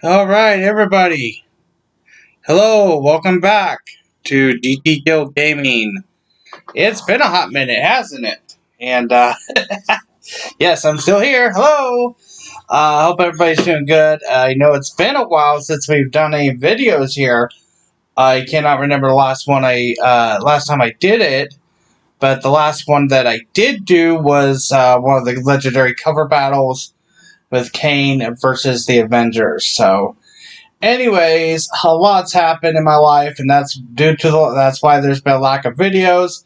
Alright, everybody. Hello, welcome back to DT Guild Gaming. It's been a hot minute, hasn't it? And, yes, I'm still here. Hello! I hope everybody's doing good. I know it's been a while since we've done any videos here. I cannot remember the last last time I did it, but the last one that I did do was one of the legendary cover battles with Kane versus the Avengers. So, anyways, a lot's happened in my life, and that's that's why there's been a lack of videos.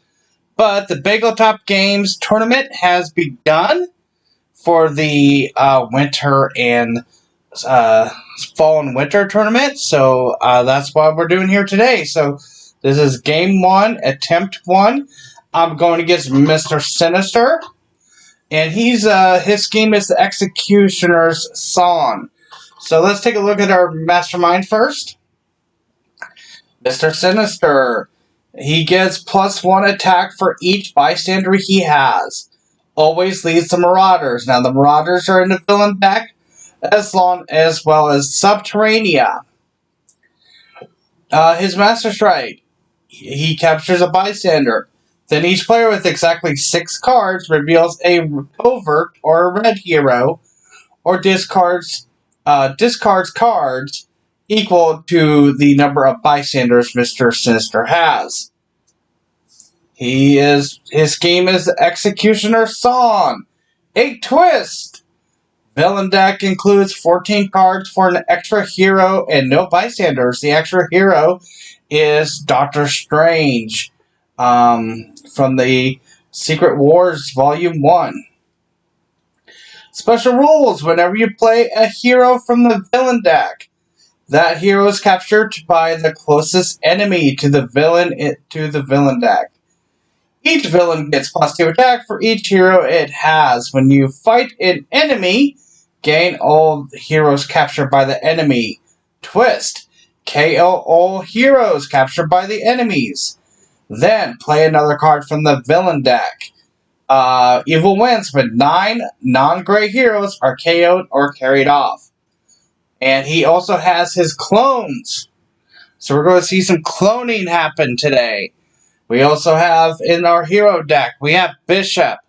But the Bagel Top Games Tournament has begun for the winter and fall and winter tournament. So that's what we're doing here today. So this is game 1, attempt 1. I'm going against Mr. Sinister, and his scheme is the X-Cutioner's song. So let's take a look at our mastermind first. Mr. Sinister. He gets +1 attack for each bystander he has. Always leads the Marauders. Now the Marauders are in the villain deck as well as Subterranea. His Master Strike. He captures a bystander. Then each player with exactly 6 cards reveals a covert or a red hero, or discards cards equal to the number of bystanders Mr. Sinister has. His scheme is the X-Cutioner Song. A twist! Villain deck includes 14 cards for an extra hero and no bystanders. The extra hero is Doctor Strange from the Secret Wars Volume 1. Special rules: whenever you play a hero from the villain deck, that hero is captured by the closest enemy to the villain deck. Each villain gets +2 attack for each hero it has. When you fight an enemy, gain all heroes captured by the enemy. Twist: KO all heroes captured by the enemies. Then play another card from the villain deck. Evil wins when 9 non-gray heroes are KO'd or carried off. And he also has his clones. So we're going to see some cloning happen today. We also have in our hero deck, we have Bishop,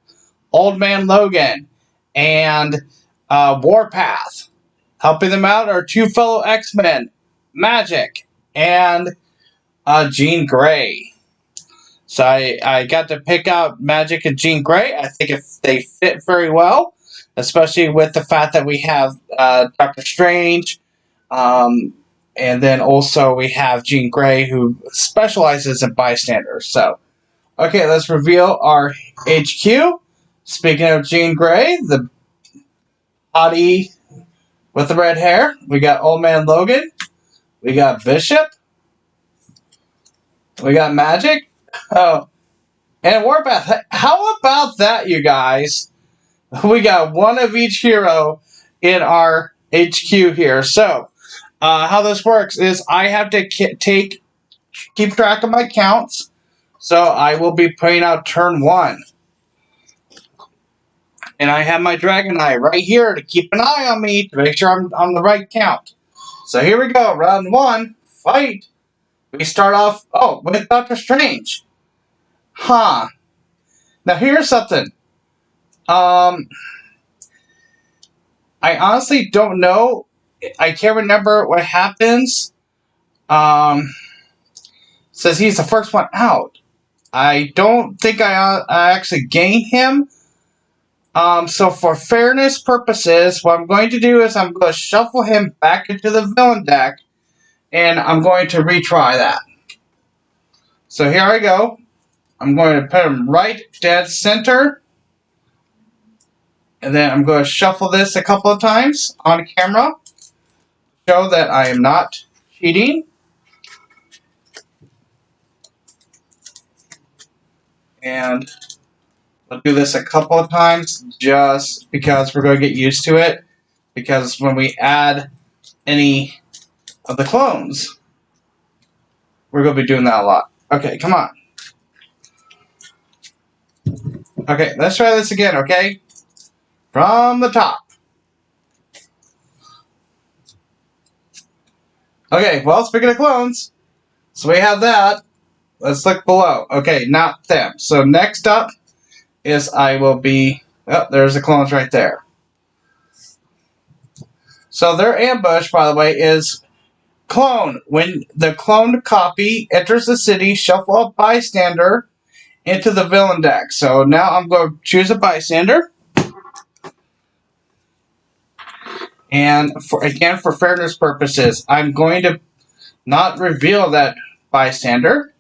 Old Man Logan, and Warpath. Helping them out are 2 fellow X-Men, Magik and Jean Grey. So I got to pick out Magik and Jean Grey. I think they fit very well, especially with the fact that we have Doctor Strange, and then also we have Jean Grey, who specializes in bystanders. So, okay, let's reveal our HQ. Speaking of Jean Grey, the body with the red hair, we got Old Man Logan, we got Bishop, we got Magik. Oh. And Warpath. How about that, you guys? We got one of each hero in our HQ here. So, how this works is I have to keep track of my counts. So, I will be putting out turn 1. And I have my Dragon Eye right here to keep an eye on me to make sure I'm on the right count. So, here we go. Round 1. Fight. We start off, with Doctor Strange. Huh. Now, here's something. I honestly don't know. I can't remember what happens. Says he's the first one out. I don't think I actually gain him. So for fairness purposes, what I'm going to do is I'm going to shuffle him back into the villain deck, and I'm going to retry that. So here I go. I'm going to put him right dead center. And then I'm going to shuffle this a couple of times on camera. Show that I am not cheating. And we'll do this a couple of times just because we're going to get used to it. Because when we add any of the clones, we're going to be doing that a lot. Okay, come on. Okay, let's try this again, okay? From the top. Okay, well, speaking of clones, so we have that. Let's look below. Okay, not them. So next up is I will be... Oh, there's the clones right there. So their ambush, by the way, is clone. When the cloned copy enters the city, shuffle a bystander into the villain deck. So now I'm going to choose a bystander. And again, for fairness purposes, I'm going to not reveal that bystander.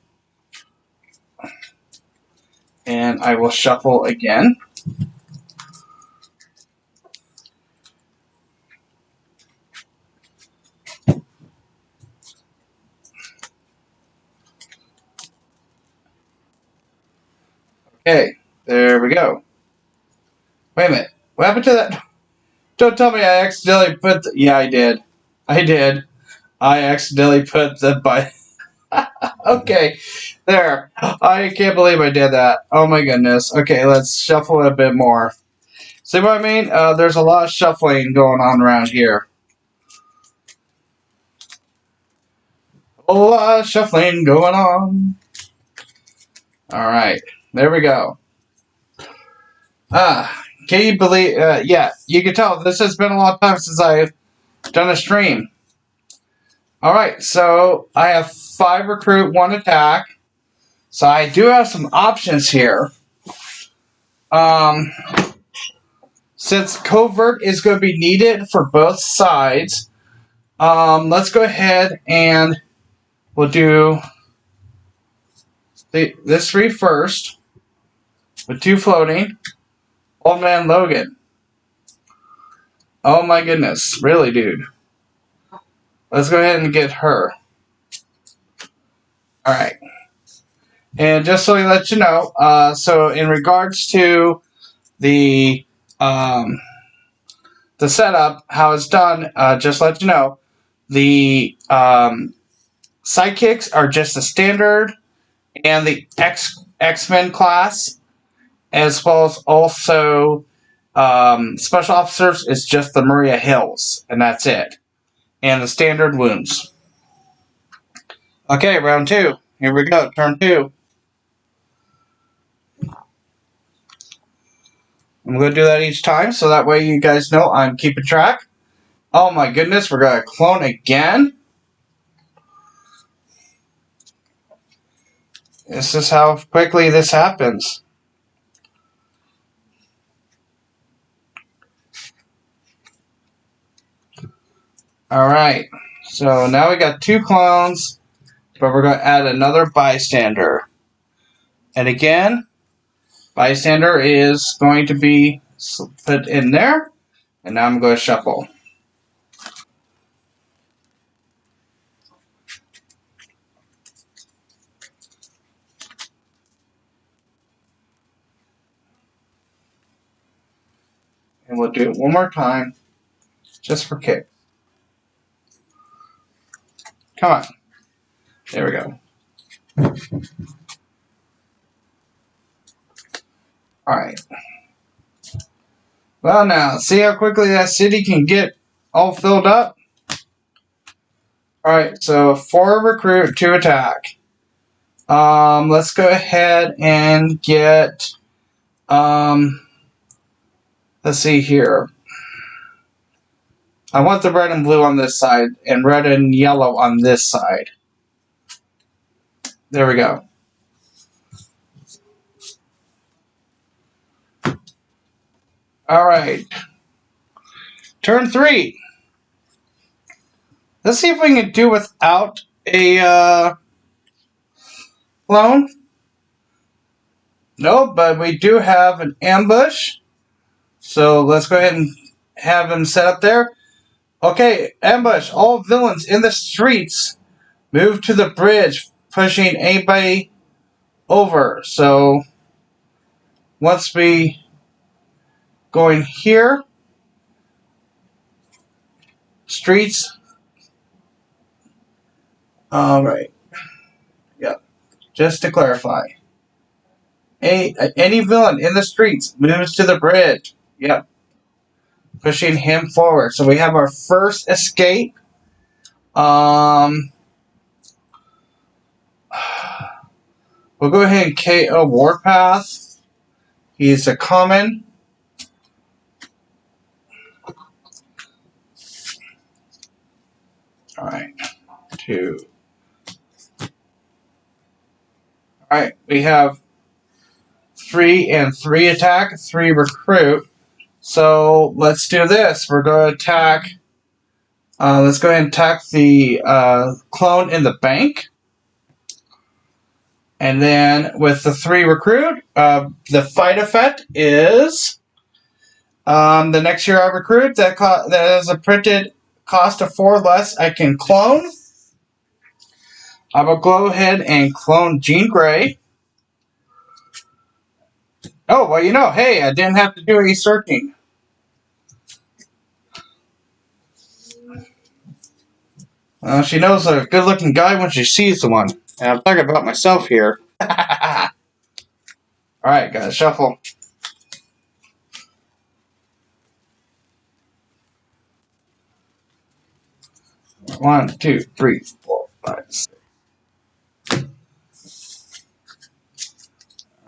And I will shuffle again. Okay, there we go. Wait a minute. What happened to that? Don't tell me I accidentally put the... Yeah, I did. I did. I accidentally put the by... Okay, there. I can't believe I did that. Oh my goodness. Okay, let's shuffle a bit more. See what I mean? There's a lot of shuffling going on around here. A lot of shuffling going on. Alright, there we go. Can you believe... yeah, you can tell this has been a long time since I've done a stream. Alright, so I have 5 recruit, 1 attack. So I do have some options here. Since covert is going to be needed for both sides, let's go ahead and we'll do this 3 first with 2 floating. Old Man Logan. Oh my goodness, really, dude. Let's go ahead and get her. Alright. And just so we let you know, so in regards to the setup, how it's done, just let you know, the sidekicks are just the standard and the X-Men class, as well as also special officers is just the Maria Hills, and that's it. And the standard wounds. Okay, round 2. Here we go, turn 2. I'm going to do that each time, so that way you guys know I'm keeping track. Oh my goodness, we're going to clone again. This is how quickly this happens. Alright, so now we got 2 clones, but we're going to add another bystander. And again, bystander is going to be put in there. And now I'm going to shuffle. And we'll do it one more time, just for kicks. Come on. There we go. Alright. Well now, see how quickly that city can get all filled up? Alright, so 4 recruit, 2 attack. Let's go ahead and get... let's see here. I want the red and blue on this side, and red and yellow on this side. There we go. Alright. Turn 3. Let's see if we can do without a clone. Nope, but we do have an ambush. So let's go ahead and have him set up there. Okay, ambush. All villains in the streets move to the bridge, pushing anybody over. So once we going here, streets. Alright. Yep. Just to clarify. Any villain in the streets moves to the bridge. Yep. Pushing him forward. So we have our first escape. We'll go ahead and KO Warpath. He's a common. Alright. 2. Alright, we have 3 and 3 attack, 3 recruit. So let's do this. We're going to attack. Let's go ahead and attack the clone in the bank. And then with the 3 recruit, the fight effect is the next year I recruit that has a printed cost of 4 less. I can clone. I will go ahead and clone Jean Grey. Oh, well, you know, hey, I didn't have to do any searching. She knows a good-looking guy when she sees the one. And I'm talking about myself here. Alright, gotta shuffle. One, 2, 3, 4, 5, 6.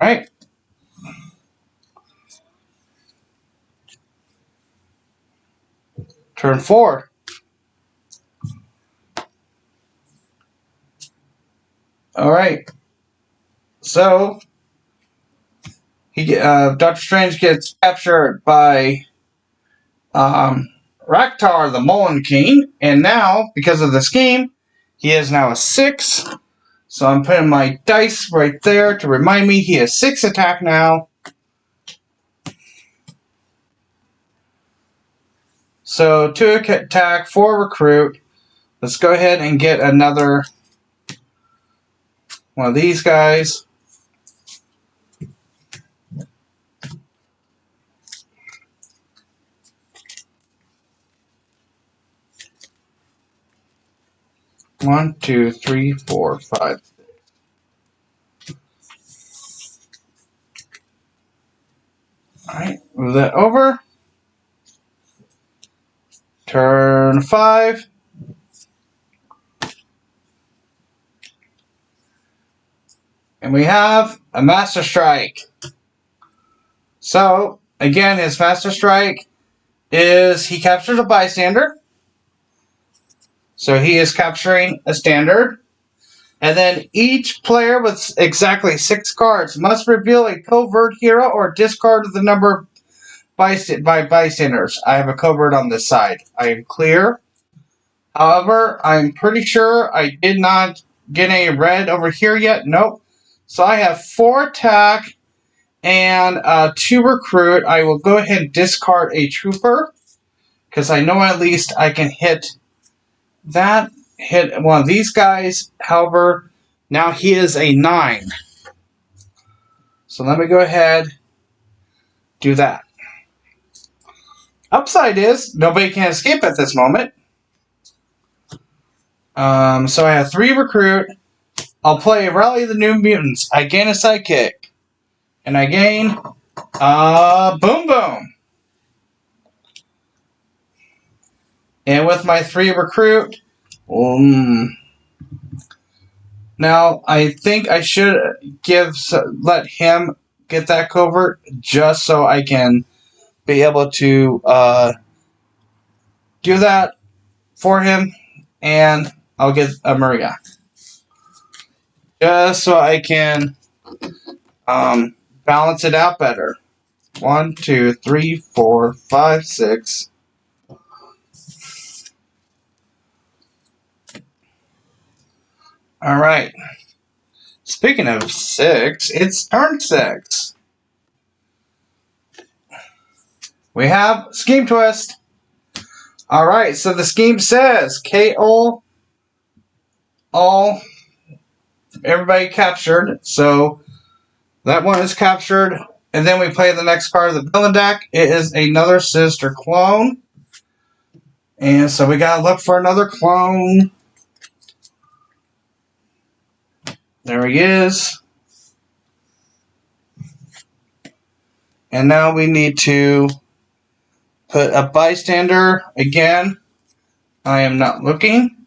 Alright. Turn 4. Alright. So, Dr. Strange gets captured by Raktar, the Mullen King, and now, because of the scheme, he is now a 6. So I'm putting my dice right there to remind me he has 6 attack now. So 2 attack, 4 recruit. Let's go ahead and get another one of these guys. One, 2, 3, 4, 5. Alright, move that over. Turn 5. And we have a Master Strike. So, again, his Master Strike is he captures a bystander. So he is capturing a standard. And then each player with exactly 6 cards must reveal a covert hero or discard the number by bystanders. I have a covert on this side. I am clear. However, I'm pretty sure I did not get any red over here yet. Nope. So I have 4 attack and 2 recruit. I will go ahead and discard a trooper because I know at least I can hit that. Hit one of these guys. However, now he is a 9. So let me go ahead do that. Upside is nobody can escape at this moment. So I have 3 recruit. I'll play Rally the New Mutants. I gain a sidekick. And I gain Boom Boom. And with my 3 recruit, now I think I should let him get that covert just so I can be able to do that for him, and I'll get a Maria just so I can balance it out better. 1, 2, 3, 4, 5, 6. All right. Speaking of 6, it's turn 6. We have Scheme Twist. All right, so the scheme says KO all everybody captured. So that one is captured. And then we play the next card of the villain deck. It is another Sinister clone. And so we got to look for another clone. There he is. And now we need to put a bystander again. I am not looking.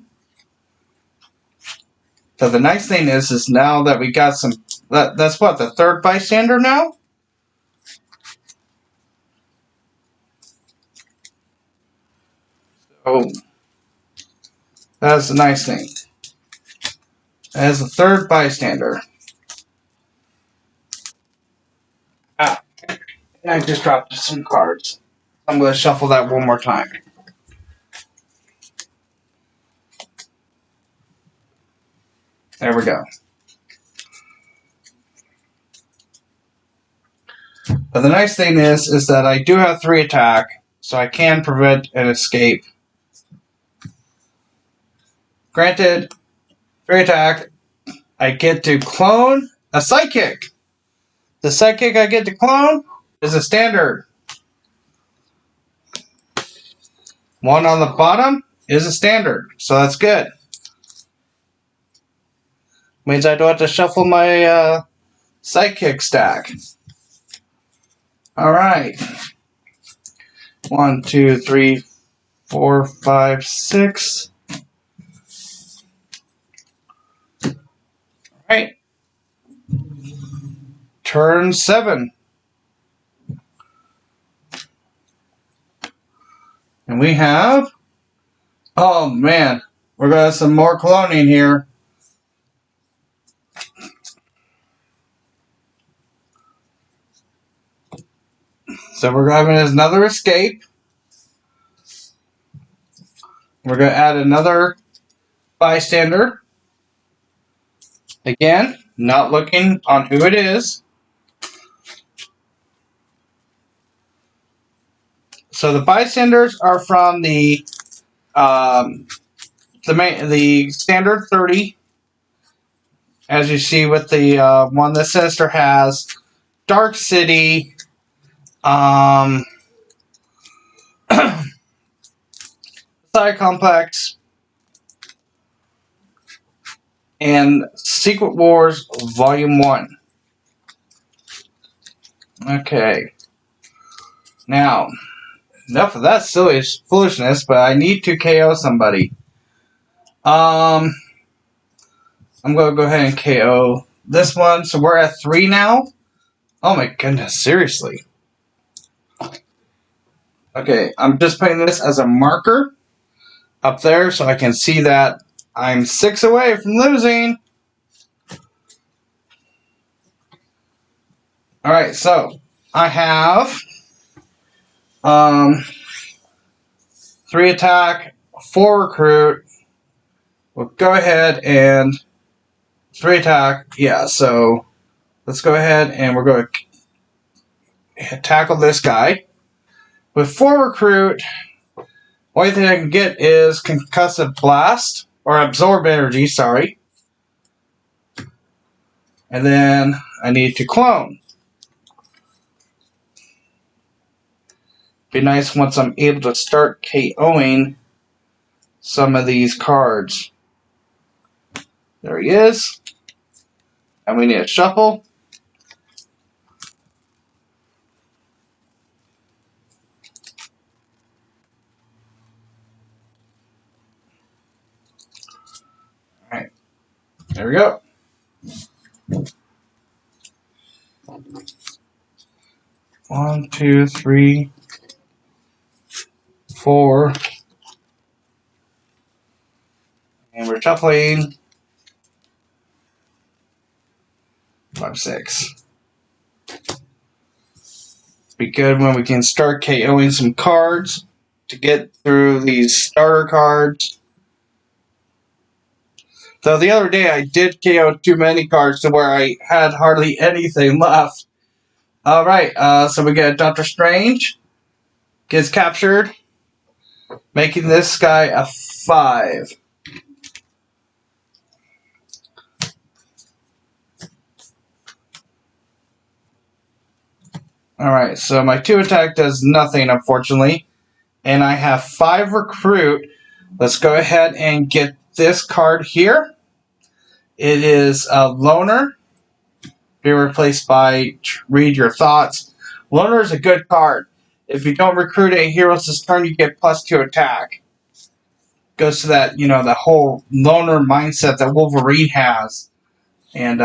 So the nice thing is now that we got some, that's what, the third bystander now? Oh, that's the nice thing. As the third bystander. Ah, and I just dropped some cards. I'm going to shuffle that one more time. There we go. But the nice thing is that I do have 3 attack, so I can prevent an escape. Granted, 3 attack, I get to clone a psychic. The psychic I get to clone is a standard. One on the bottom is a standard, so that's good. Means I don't have to shuffle my psychic stack. Alright. 1, 2, 3, 4, 5, 6. Alright. Turn 7. And we have... Oh man, we're going to have some more cloning here. So we're having another escape. We're going to add another bystander. Again, not looking on who it is. So the bystanders are from the standard 30, as you see with the one that Sinister has, Dark City, Side Complex, and Secret Wars Volume 1. Okay. Now, enough of that silly foolishness, but I need to KO somebody. I'm going to go ahead and KO this one. So we're at 3 now. Oh my goodness, seriously. Okay, I'm just putting this as a marker up there so I can see that I'm 6 away from losing. Alright, so I have 3 attack, 4 recruit. We'll go ahead and 3 attack. Yeah, so let's go ahead and we're going to tackle this guy. With 4 recruit, only thing I can get is concussive blast, or absorb energy, sorry. And then I need to clone. Be nice once I'm able to start KOing some of these cards. There he is. And we need a shuffle. Alright. There we go. One, two, three, 4. And we're shuffling. 5, 6. Be good when we can start KOing some cards to get through these starter cards. Though the other day I did KO too many cards to where I had hardly anything left. Alright, so we get Doctor Strange. Gets captured. Making this guy a 5. Alright, so my 2 attack does nothing, unfortunately. And I have 5 recruit. Let's go ahead and get this card here. It is a Loner. Be replaced by Read Your Thoughts. Loner is a good card. If you don't recruit a hero this turn, you get +2 attack. goes to that, the whole loner mindset that Wolverine has. And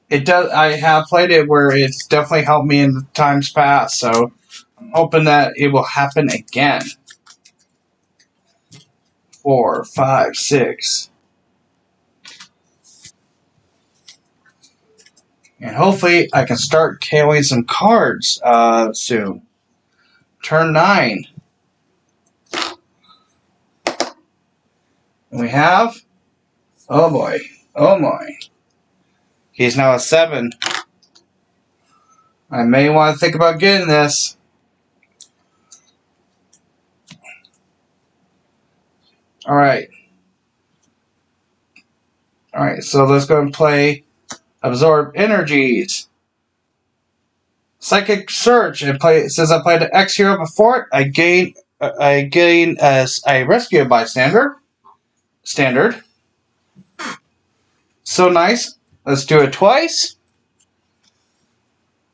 it does. I have played it where it's definitely helped me in the times past, so I'm hoping that it will happen again. 4, 5, 6. And hopefully I can start KOing some cards soon. Turn 9. And we have... Oh boy. Oh my. He's now a 7. I may want to think about getting this. Alright. Alright, so let's go and play Absorb Energies. Psychic Surge. Since I played the X hero before it, I gain as I rescue a bystander. Standard. So nice. Let's do it twice.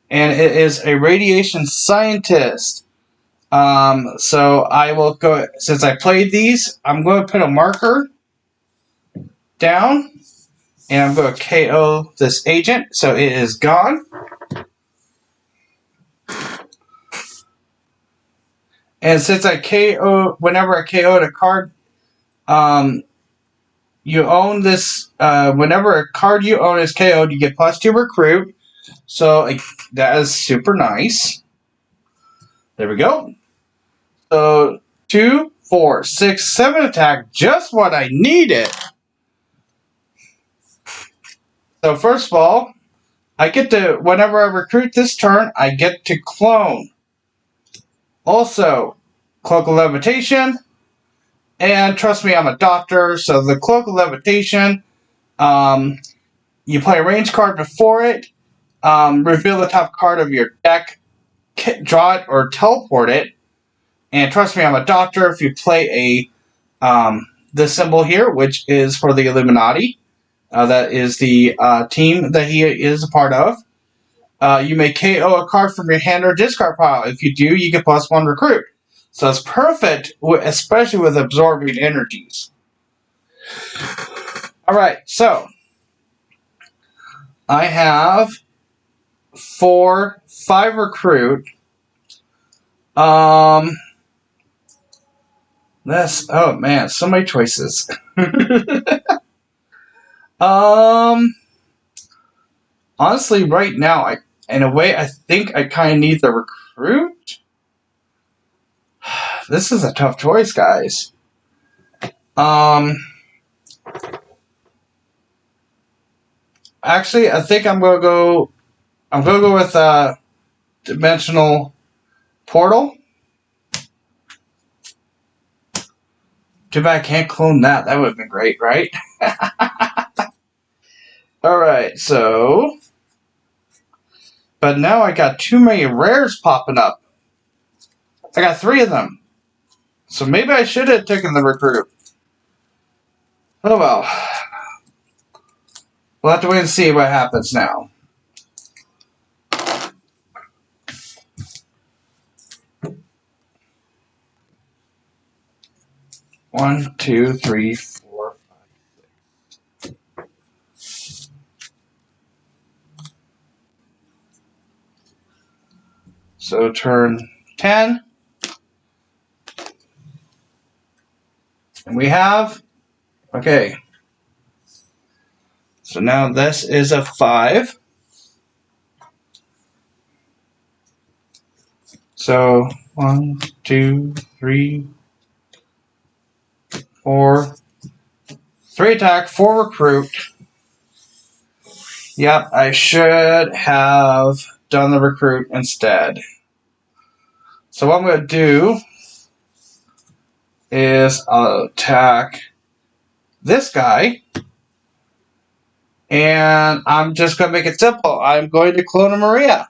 And it is a radiation scientist. So I will go, since I played these, I'm going to put a marker down. And I'm going to KO this agent. So it is gone. And since I whenever I KO'd a card, you own this, whenever a card you own is KO'd, you get +2 recruit. So that is super nice. There we go. So 2, 4, 6, 7 attack, just what I needed. So first of all, I get to, whenever I recruit this turn, I get to clone. Also, Cloak of Levitation. And trust me, I'm a doctor, so the Cloak of Levitation, you play a range card before it, reveal the top card of your deck, draw it or teleport it, and trust me, I'm a doctor. If you play this symbol here, which is for the Illuminati, that is the team that he is a part of, you may KO a card from your hand or discard pile. If you do, you get +1 recruit. So it's perfect, especially with absorbing energies. Alright, so I have 4, 5 recruit. This, oh man, so many choices. Honestly, right now, in a way, I think I kind of need the recruit. This is a tough choice, guys. Actually, I think I'm gonna go with Dimensional Portal. Too bad I can't clone that. That would have been great, right? Alright, so... But now I got too many rares popping up. I got 3 of them. So maybe I should have taken the recruit. Oh well. We'll have to wait and see what happens now. One, 2, 3, 4, 5, 6. So turn 10. And we have, okay. So now this is a 5. So 1, 2, 3, 4. 3 attack, 4 recruit. Yep, I should have done the recruit instead. So what I'm going to do is I'll attack this guy. And I'm just going to make it simple. I'm going to clone a Maria.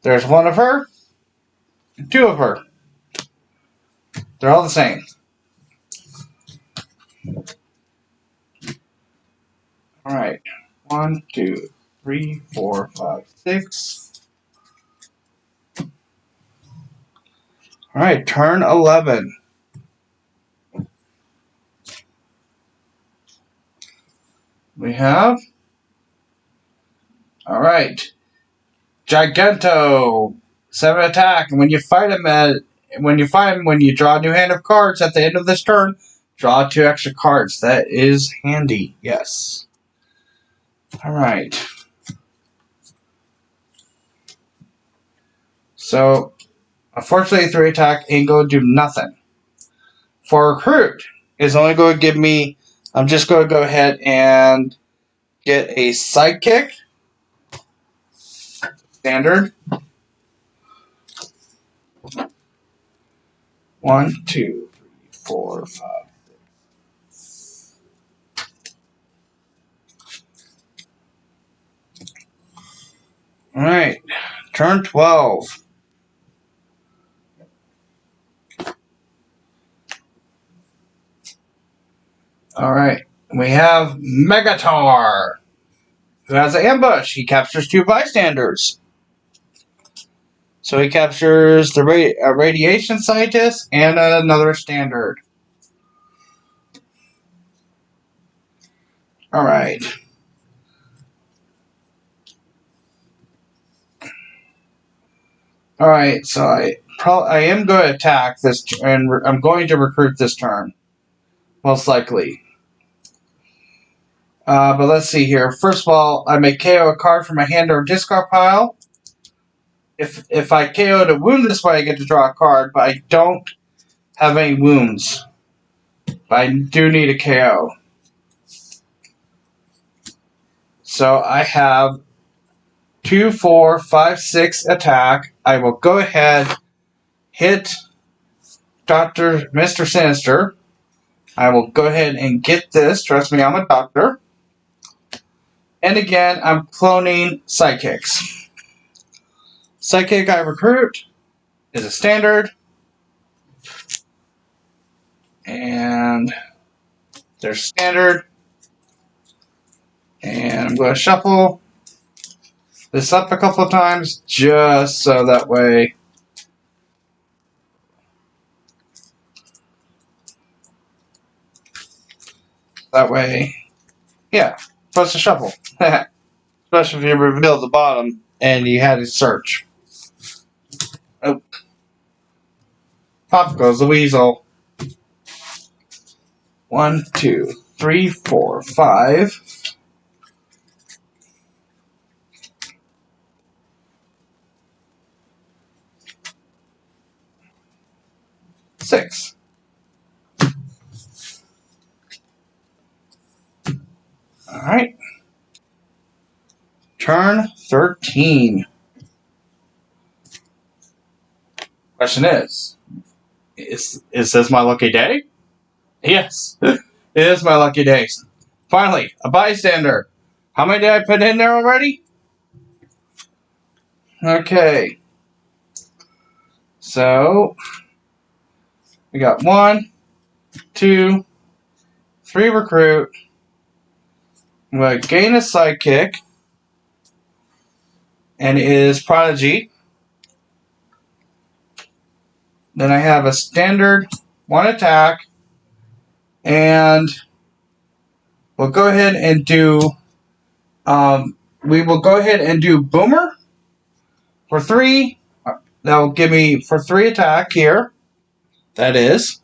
There's 1 of her, 2 of her. They're all the same. Alright. 1, 2, 3, 4, 5, 6. Alright, turn 11. we have. Alright. Giganto. 7 attack. And when you fight him, when you draw a new hand of cards at the end of this turn, draw 2 extra cards. That is handy. Yes. Alright. So, unfortunately, 3 attack ain't going to do nothing. For recruit, it's only going to give me. I'm just going to go ahead and get a sidekick. Standard. 1, 2, 3, 4, 5. Alright. Turn 12. Alright. We have Megatar, who has an ambush. He captures 2 bystanders. So he captures the radiation scientist and another standard. Alright. Alright, so I am going to attack this, and I'm going to recruit this turn. Most likely. But let's see here. First of all, I may KO a card from my hand or discard pile. If I KO to wound this way, I get to draw a card, but I don't have any wounds. But I do need a KO. So I have 2, 4, 5, 6 attack. I will go ahead, hit Mr. Sinister. I will go ahead and get this. Trust me, I'm a doctor. And again, I'm cloning sidekicks. Sidekick I recruit is a standard. And there's standard. And I'm going to shuffle this up a couple of times just so that way yeah, supposed to shuffle. Especially if you reveal the bottom and you had to search. Oh. Pop goes the weasel. 1, 2, 3, 4, 5. 6. Alright. Turn 13. Question is this my lucky day? Yes, it is my lucky day. Finally, a bystander. How many did I put in there already? Okay. So, we got 1, 2, 3 recruit. I'm going to gain a sidekick. And it is Prodigy. Then I have a standard 1 attack. And we'll go ahead and do Boomer for 3. That will give me for 3 attack here. That is.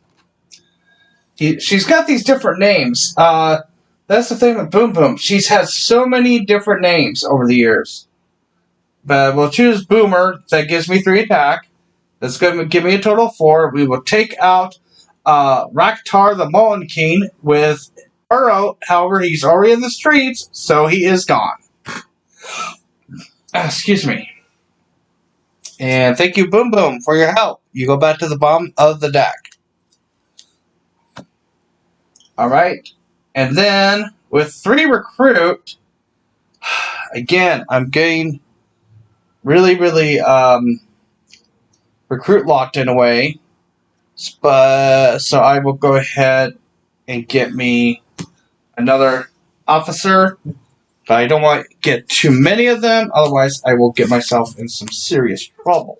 She's got these different names. That's the thing with Boom Boom. She's had so many different names over the years. But we'll choose Boomer. That gives me 3 attack. That's going to give me a total of 4. We will take out Raktar the Mullen King with Burrow. However, he's already in the streets, so he is gone. Excuse me. And thank you, Boom Boom, for your help. You go back to the bottom of the deck. Alright. And then, with 3 recruit, again, I'm getting really, recruit locked in a way. But, so I will go ahead and get me another officer. But I don't want to get too many of them, otherwise I will get myself in some serious trouble.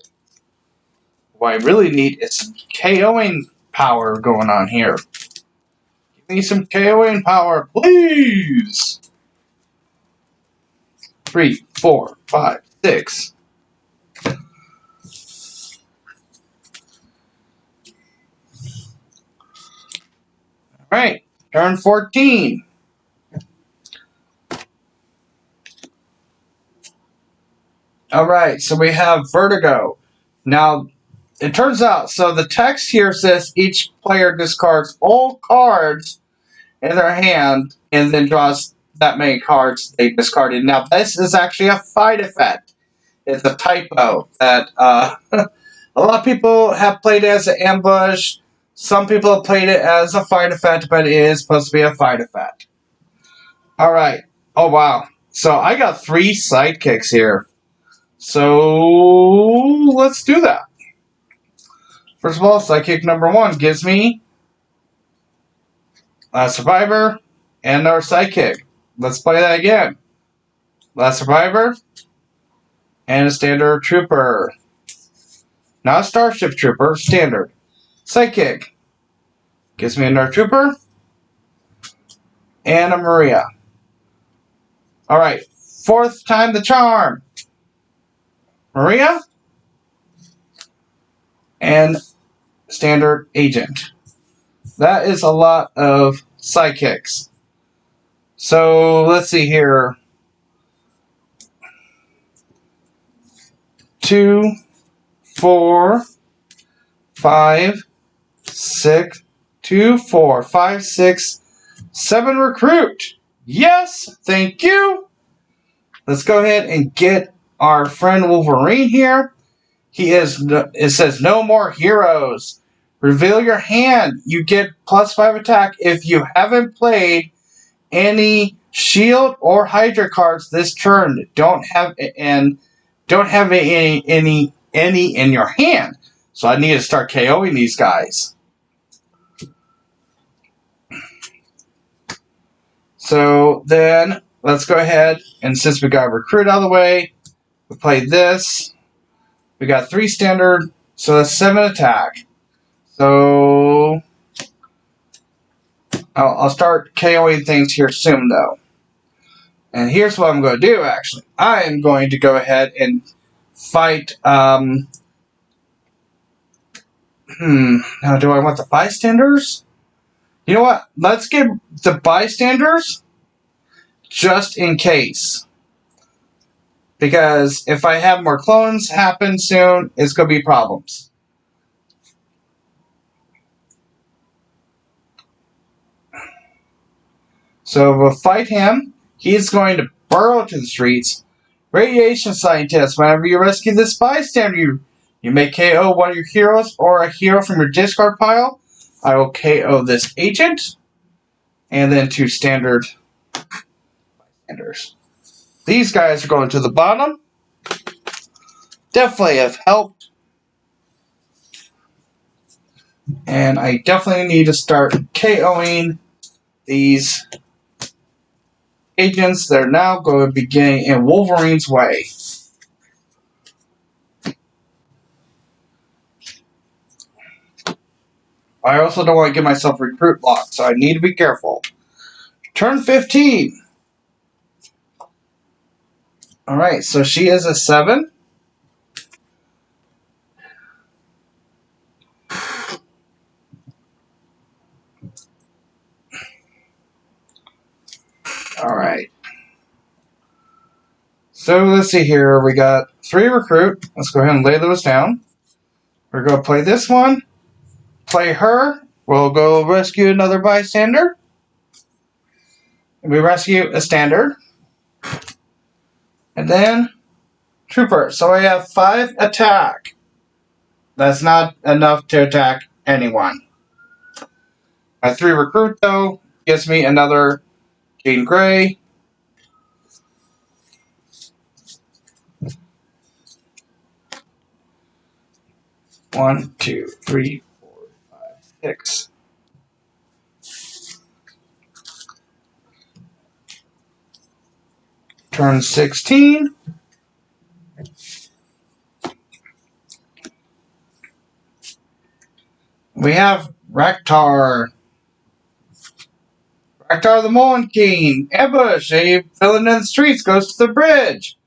What I really need is some KOing power going on here. Give me some KOing power, please! 3, 4, 5, 6. Alright, turn 14. Alright, so we have Vertigo. Now, it turns out, so the text here says each player discards all cards in their hand and then draws that many cards they discarded. Now, this is actually a fight effect. It's a typo that a lot of people have played it as an ambush. Some people have played it as a fight effect, but it is supposed to be a fight effect. Alright. Oh, wow. So I got 3 sidekicks here. So let's do that. First of all, sidekick number 1 gives me Last Survivor and our sidekick. Let's play that again. Last Survivor and a Standard Trooper. Not a Starship Trooper, Standard. Sidekick gives me another Trooper and a Maria. Alright, 4th time the charm. Maria and Standard Agent. That is a lot of sidekicks. So let's see here. 2, 4, 5, 6, 2, 4, 5, 6, 7 recruit. Yes, thank you. Let's go ahead and get our friend Wolverine here. It says no more heroes. Reveal your hand. You get +5 attack if you haven't played any shield or Hydra cards this turn. Don't have any in your hand. So I need to start KOing these guys. So then let's go ahead, and since we got recruit out of the way, we play this. We got 3 standard, so that's 7 attack. So I'll start KOing things here soon, though. And here's what I'm going to do, actually. I am going to go ahead and fight... now, do I want the bystanders? You know what? Let's get the bystanders just in case. Because if I have more clones happen soon, it's going to be problems. So we'll fight him. He's going to burrow to the streets. Radiation scientist. Whenever you rescue this bystander, you may KO one of your heroes or a hero from your discard pile. I will KO this agent. And then 2 standard bystanders. These guys are going to the bottom. Definitely have helped. And I definitely need to start KOing these agents that are now going to be getting in Wolverine's way. I also don't want to give myself recruit lock, so I need to be careful. Turn 15. Alright, so she is a 7. Alright. So let's see here. We got 3 recruit. Let's go ahead and lay those down. We're going to play this one. Play her. We'll go rescue another bystander. We rescue a standard. And then trooper. So I have 5 attack. That's not enough to attack anyone. My 3 recruit, though, gives me another Jean Grey. One, 2, 3, 4, 5, 6. Turn 16. We have Raktar. Akhtar the Mullen King. Ambush. A villain in the streets goes to the bridge.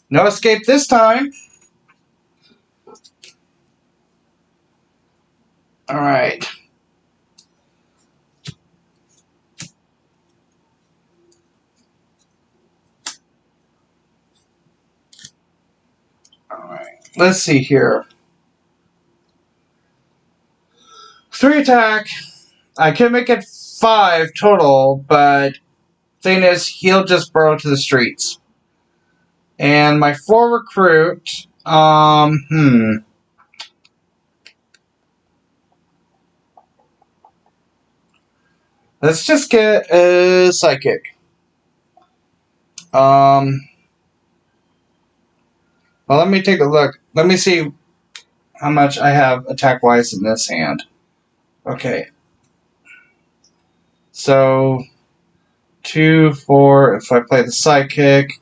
No escape this time. Alright. Alright. Let's see here. 3 attack. I can make it 5 total, but thing is, he'll just burrow to the streets. And my 4 recruit, let's just get a psychic. Well, let me take a look. Let me see how much I have attack-wise in this hand. Okay. So, 2, 4, if I play the psychic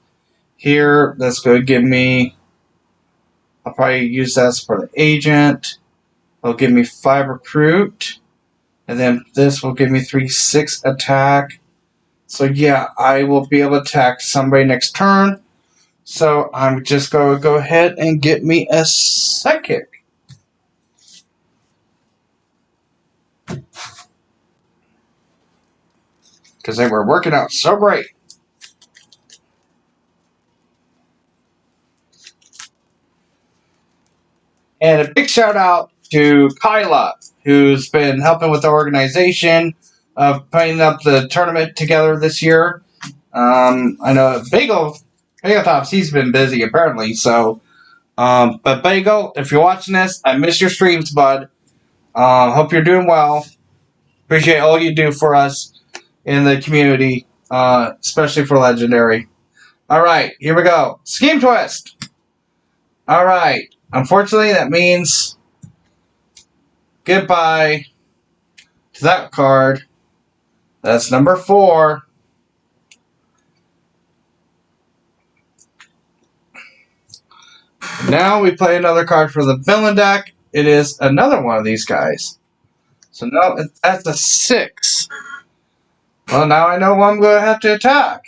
here, that's going to give me, I'll probably use that for the agent. It'll give me 5 recruit. And then this will give me 3, 6 attack. So yeah, I will be able to attack somebody next turn. So I'm just going to go ahead and get me a psychic. Because they were working out so great. And a big shout out to Kyla, who's been helping with the organization of putting up the tournament together this year. I know Bagel Tops, he's been busy apparently, so but Bagel, if you're watching this, I miss your streams, bud. Hope you're doing well. Appreciate all you do for us in the community, especially for Legendary. Alright, here we go. Scheme Twist! Alright, unfortunately that means goodbye to that card. That's number 4. Now we play another card for the villain deck. It is another one of these guys. So no, that's a 6. Well, now I know what I'm going to have to attack.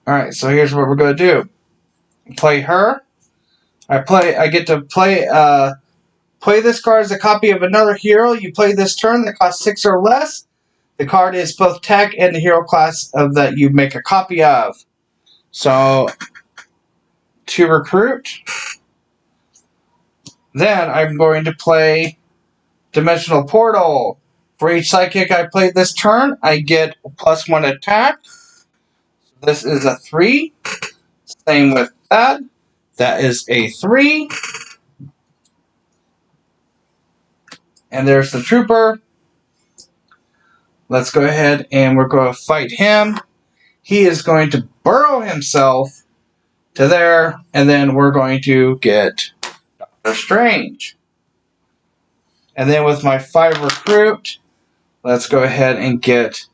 Alright, so here's what we're going to do. Play her. I get to play this card as a copy of another hero. You play this turn that costs 6 or less. The card is both tech and the hero class of that you make a copy of. So, to recruit. Then I'm going to play Dimensional Portal. For each psychic I play this turn, I get a +1 attack. This is a 3. Same with that. That is a 3. And there's the trooper. Let's go ahead and we're going to fight him. He is going to burrow himself to there, and then we're going to get Doctor Strange. And then with my 5 recruit, let's go ahead and get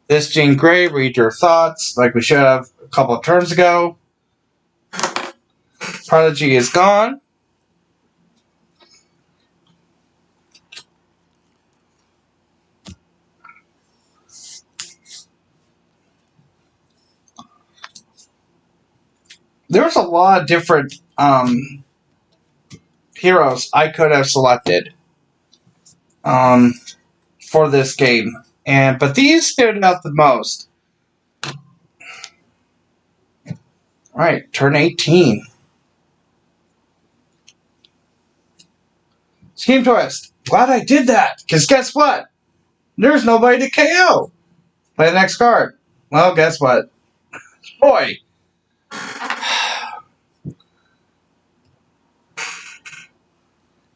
this Jean Grey, read your thoughts, like we should have a couple of turns ago. Prodigy is gone. There's a lot of different heroes I could have selected for this game, but these stood out the most. Alright, turn 18. Scheme Twist. Glad I did that, because guess what? There's nobody to KO. Play the next card. Well, guess what? Boy.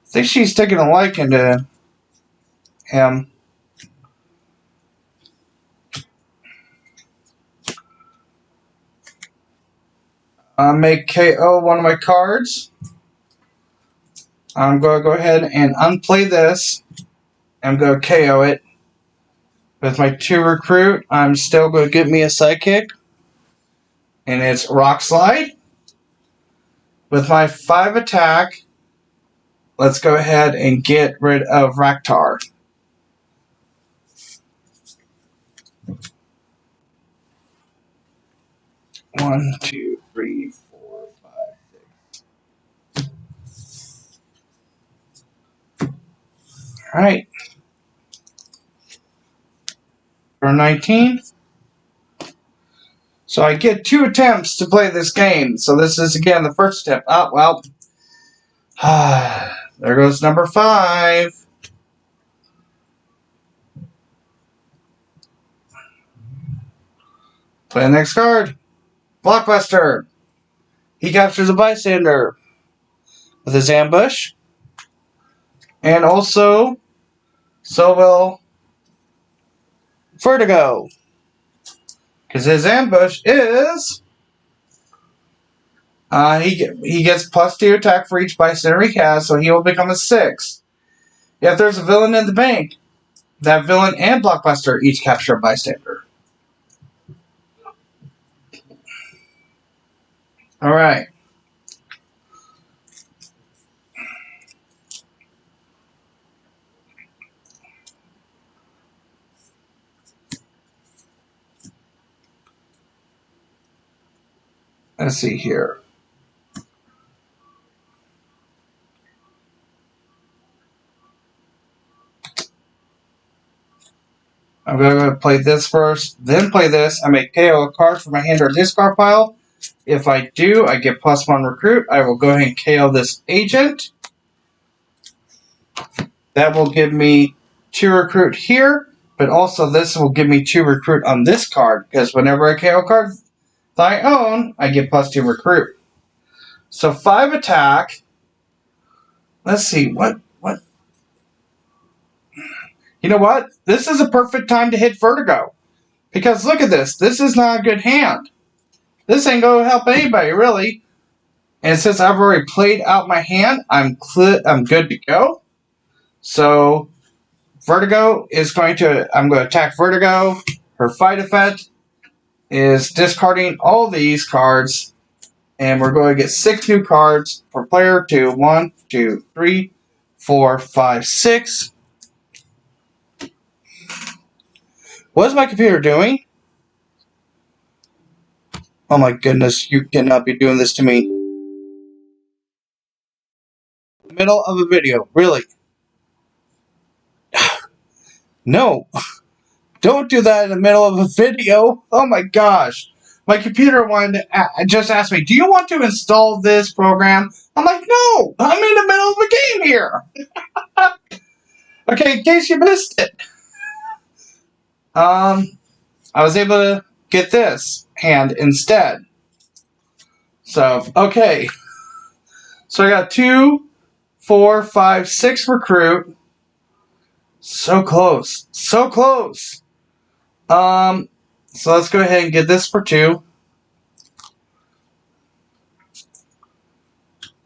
I think she's taking a liking to him. Make KO one of my cards. I'm going to go ahead and unplay this. I'm going to KO it. With my 2 recruit, I'm still going to get me a psychic. And it's Rock Slide. with my 5 attack, let's go ahead and get rid of Raktar. One, two, three, four, 5, 6. Alright. For 19. So I get 2 attempts to play this game. So this is, again, the first step. Oh, well. There goes number 5. Play the next card. Blockbuster. He captures a bystander with his ambush. And also, so will Vertigo. Because his ambush is... he gets +2 attack for each bystander he has, so he will become a 6. If there's a villain in the bank, that villain and Blockbuster each capture a bystander. Alright. Let's see here. I'm going to play this first, then play this. I may KO a card from my hand or discard pile. If I do, I get +1 recruit. I will go ahead and KO this agent. That will give me 2 recruit here, but also this will give me 2 recruit on this card, because whenever I KO a card that I own, I get +2 recruit. So 5 attack. Let's see, what? You know what? This is a perfect time to hit Vertigo. Because look at this. This is not a good hand. This ain't going to help anybody, really. And since I've already played out my hand, I'm good to go. So, Vertigo is going to... I'm going to attack Vertigo. Her fight effect is discarding all these cards. And we're going to get 6 new cards for player 2. 1, 2, 3, 4, 5, 6. What is my computer doing? Oh my goodness, you cannot be doing this to me. Middle of a video, really? No, don't do that in the middle of a video. Oh my gosh. My computer wanted to just asked me, do you want to install this program? I'm like, no, I'm in the middle of a game here. Okay, in case you missed it. I was able to get this hand instead. So, okay. So I got 2, 4, 5, 6 recruit. So close. So close. So let's go ahead and get this for 2.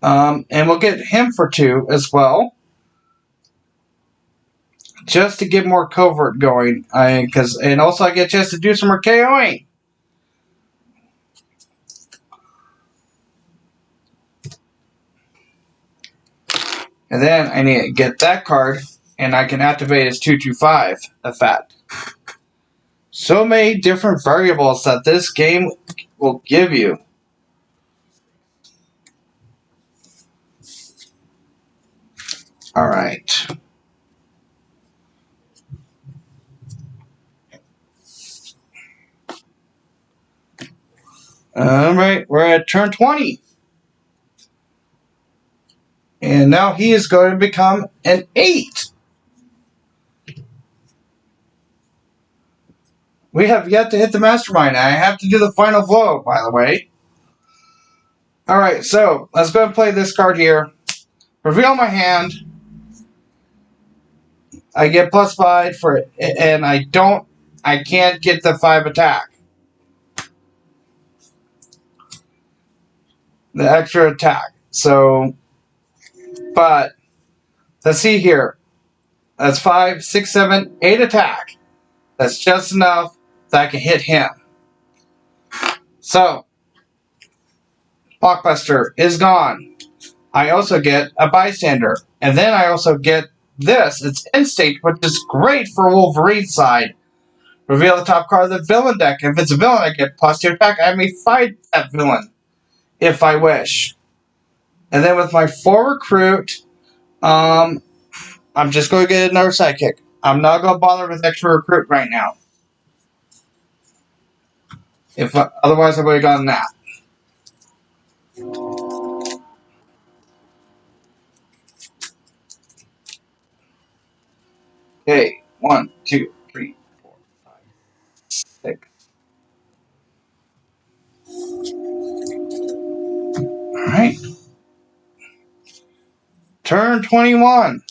And we'll get him for 2 as well. Just to get more covert going. And also I get a chance to do some more KOing. And then I need to get that card, and I can activate his 225 effect. So many different variables that this game will give you. Alright. Alright, we're at turn 20. And now he is going to become an 8. We have yet to hit the mastermind. I have to do the final blow, by the way. Alright, so let's go and play this card here. Reveal my hand. I get +5 for it, and I can't get the 5 attack. The extra attack. So, but, let's see here. That's 5, 6, 7, 8 attack. That's just enough that I can hit him. So, Blockbuster is gone. I also get a bystander. And then I also get this. It's Instinct, which is great for Wolverine's side. Reveal the top card of the villain deck. If it's a villain, I get +2 attack. I may fight that villain if I wish. And then with my 4 recruit, I'm just going to get another sidekick. I'm not going to bother with extra recruit right now. Otherwise, I would have gotten that. Okay, 1, 2, 3, 4, 5, 6. Alright. Turn 21.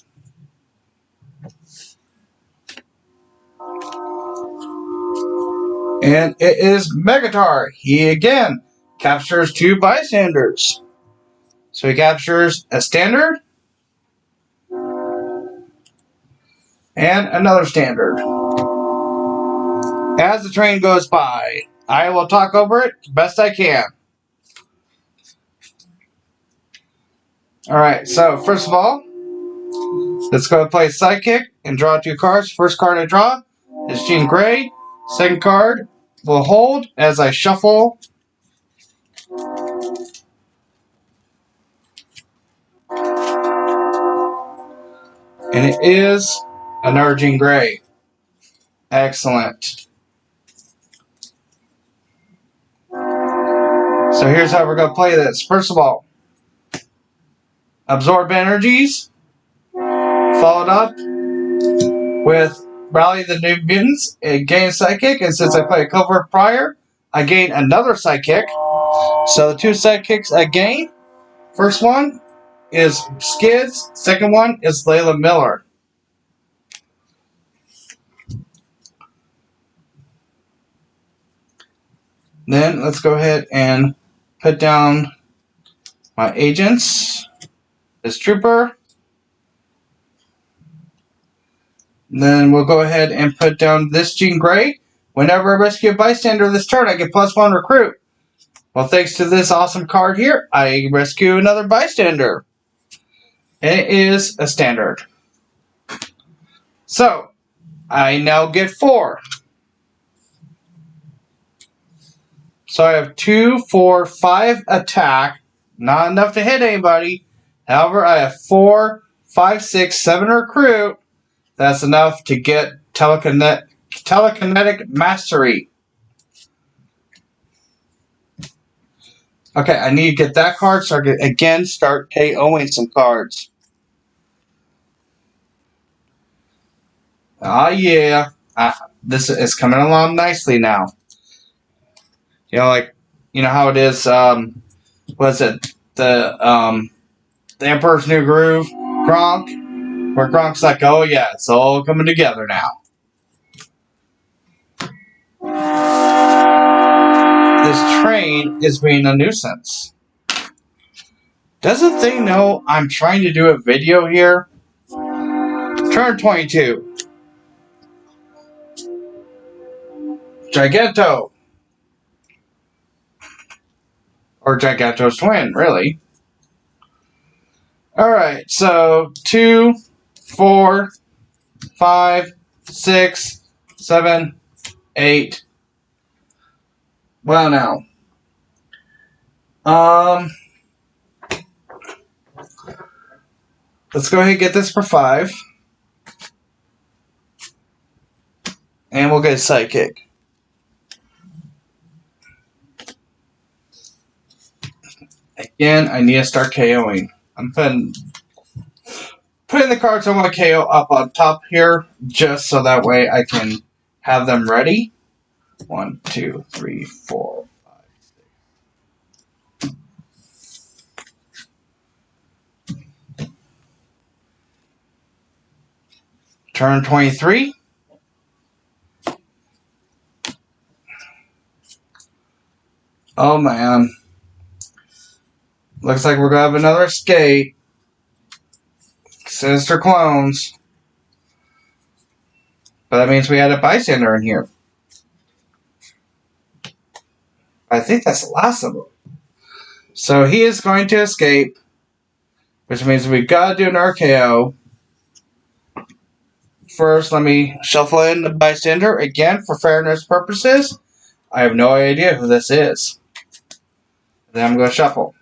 And it is Megatar. He again captures 2 bystanders. So he captures a standard and another standard. As the train goes by, I will talk over it best I can. Alright, so first of all, let's go play Sidekick and draw 2 cards. First card I draw is Jean Grey. Second card will hold as I shuffle. And it is another Jean Grey. Excellent. So here's how we're going to play this. First of all, absorb energies, followed up with Rally the New Mutants, and gain Sidekick. And since I played a covert prior, I gain another Sidekick. So the 2 Sidekicks I gain, first one is Skids, second one is Layla Miller. Then let's go ahead and put down my agents. This Trooper. Then we'll go ahead and put down this Jean Grey. Whenever I rescue a bystander this turn, I get +1 recruit. Well, thanks to this awesome card here, I rescue another bystander. And it is a standard. So, I now get 4. So I have 2, 4, 5 attack. Not enough to hit anybody. However, I have 4, 5, 6, 7 recruit. That's enough to get telekinetic mastery. Okay, I need to get that card so I can again start KOing some cards. Ah, yeah. This is coming along nicely now. You know how it is, was it the Emperor's New Groove, Gronk? Where Gronk's like, oh yeah, it's all coming together now. This train is being a nuisance. Doesn't they know I'm trying to do a video here? Turn 22. Giganto. Or Giganto's twin, really. Alright, so 2, 4, 5, 6, 7, 8. Well, now. Let's go ahead and get this for 5. And we'll get a Sidekick. Again, I need to start KOing. I'm putting the cards I want to KO up on top here, just so that way I can have them ready. 1, 2, 3, 4, 5, 6. Turn 23. Oh man. Looks like we're going to have another escape. Sinister clones. But that means we had a bystander in here. I think that's the last of them. So he is going to escape, which means we gotta do an RKO. First, let me shuffle in the bystander again for fairness purposes. I have no idea who this is. Then I'm going to shuffle.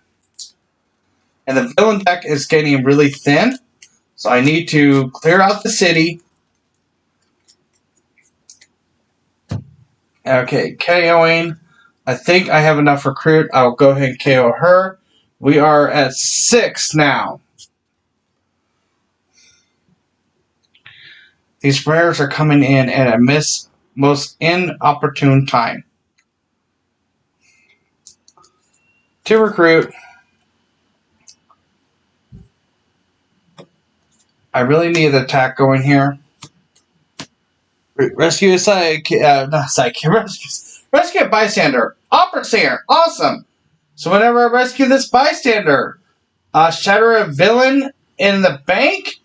And the villain deck is getting really thin, so I need to clear out the city. Okay, KOing. I think I have enough recruit. I'll go ahead and KO her. We are at 6 now. These prayers are coming in at a most inopportune time. To recruit. I really need the attack going here. Rescue a rescue a bystander. Opera singer. Awesome. So whenever I rescue this bystander, shatter a villain in the bank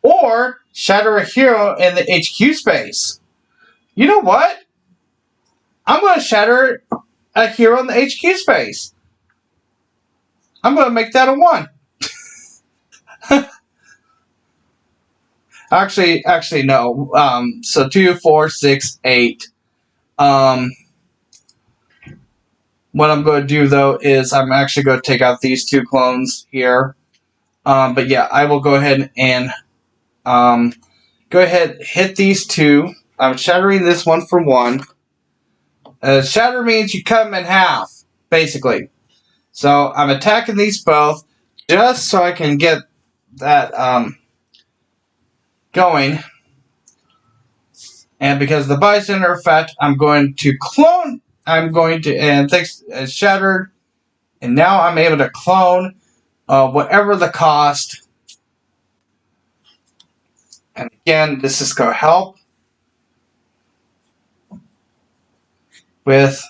or shatter a hero in the HQ space. You know what? I'm going to shatter a hero in the HQ space. I'm going to make that a 1. Actually, no. So 2, 4, 6, 8. What I'm going to do, though, is I'm actually going to take out these 2 clones here. But yeah, I will go ahead and hit these 2. I'm shattering this one for 1. Shatter means you cut them in half, basically. So I'm attacking these both just so I can get that going. And because of the bystander effect, I'm going to clone. And things shattered. And now I'm able to clone whatever the cost. And again, this is going to help with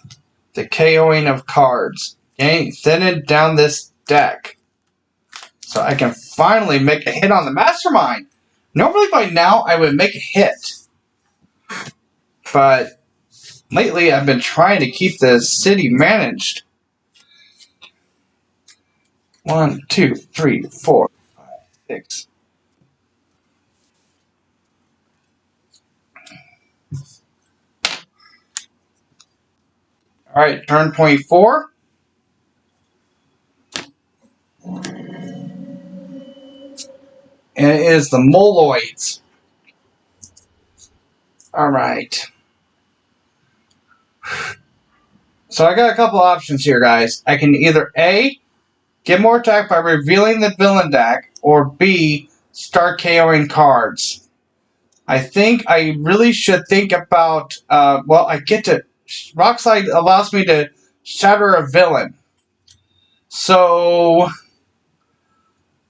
the KOing of cards. Thinning down this deck. So I can finally make a hit on the mastermind. Normally by now I would make a hit. But lately I've been trying to keep the city managed. 1, 2, 3, 4, 5, 6. Alright, turn point 4. And it is the Moloids. Alright. So I got a couple options here, guys. I can either A, get more attack by revealing the villain deck, or B, start KOing cards. I think I really should think about, I get to, Rockslide allows me to shatter a villain. So,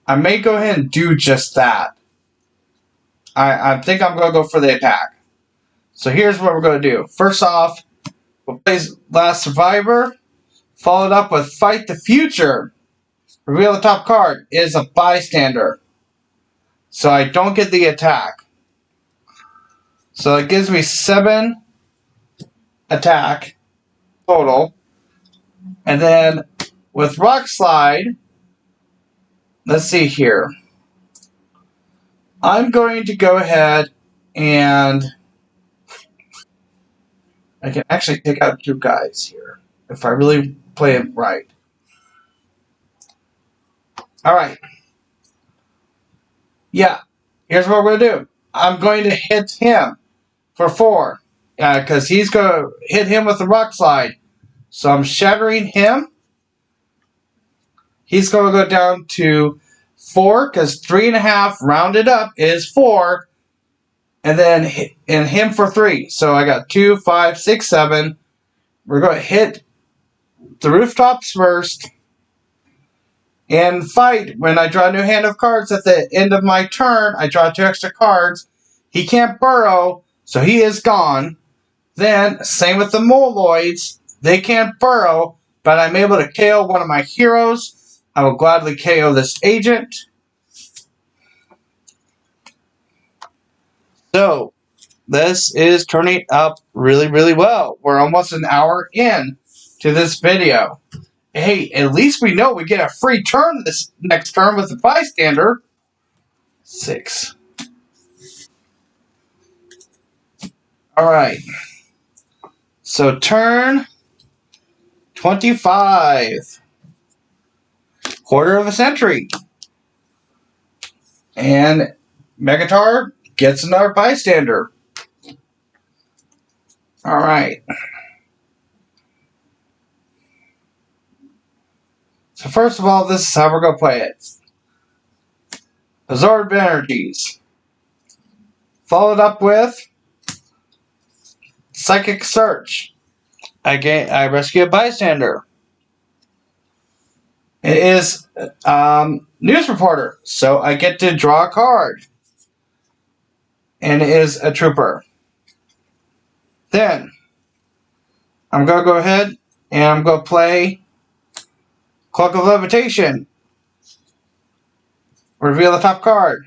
I may go ahead and do just that. I think I'm going to go for the attack. So here's what we're going to do. First off, we'll play Last Survivor, followed up with Fight the Future. Reveal the top card is a bystander. So I don't get the attack. So it gives me 7 attack total. And then with Rock Slide, let's see here. I'm going to go ahead and I can actually take out 2 guys here if I really play it right. Alright. Yeah, here's what we're going to do. I'm going to hit him for 4 because he's going to hit him with the Rock Slide. So I'm shattering him. He's going to go down to 4 because 3.5 rounded up is 4. And then him for 3. So I got 2, 5, 6, 7. We're going to hit the rooftops first. And fight. When I draw a new hand of cards at the end of my turn, I draw 2 extra cards. He can't burrow, so he is gone. Then, same with the Moloids. They can't burrow, but I'm able to KO one of my heroes. I will gladly KO this agent. So, this is turning up really, really well. We're almost an hour in to this video. Hey, at least we know we get a free turn this next turn with the bystander. 6. Alright. So turn 25. Quarter of a century. And Megatar gets another bystander. Alright. So first of all, this is how we're going to play it. Absorb energies. Followed up with Psychic Search. I rescue a bystander. It is news reporter, so I get to draw a card. And it is a trooper. Then, I'm going to go ahead and I'm going to play Cloak of Levitation. Reveal the top card.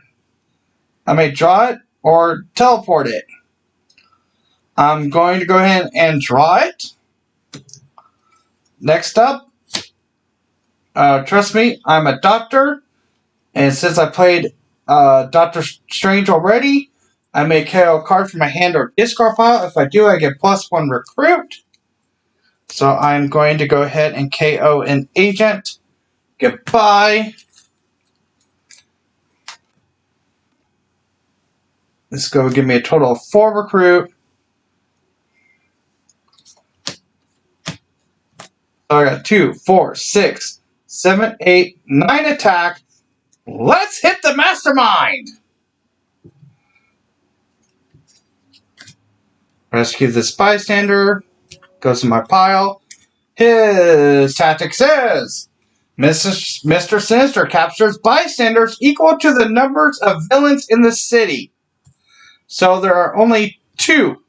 I may draw it or teleport it. I'm going to go ahead and draw it. Next up, trust me, I'm a doctor. And since I played Doctor Strange already, I may KO a card from my hand or discard pile. If I do, I get +1 recruit. So I'm going to go ahead and KO an agent. Goodbye. This is going to give me a total of 4 recruit. So I got 2, 4, 6, 7, 8, 9 attack. Let's hit the mastermind! Rescue this bystander. Goes in my pile. His tactics is Mr. Sinister captures bystanders equal to the numbers of villains in the city. So there are only 2.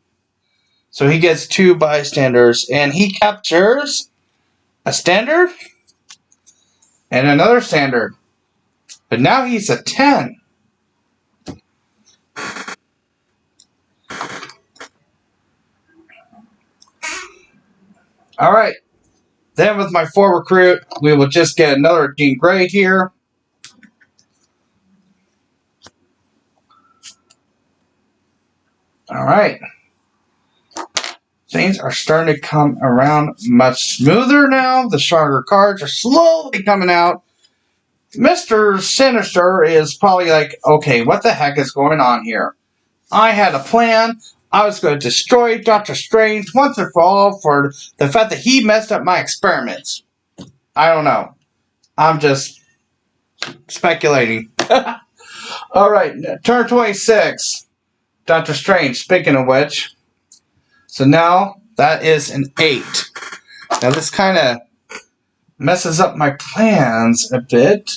So he gets 2 bystanders. And he captures a standard and another standard. But now he's a 10. Alright. Then with my 4 recruit, we will just get another Jean Grey here. Alright. Things are starting to come around much smoother now. The stronger cards are slowly coming out. Mr. Sinister is probably like, okay, what the heck is going on here? I had a plan. I was going to destroy Doctor Strange once and for all for the fact that he messed up my experiments. I don't know. I'm just speculating. Alright, turn 26. Doctor Strange, speaking of which. So now, that is an 8. Now this kind of messes up my plans a bit.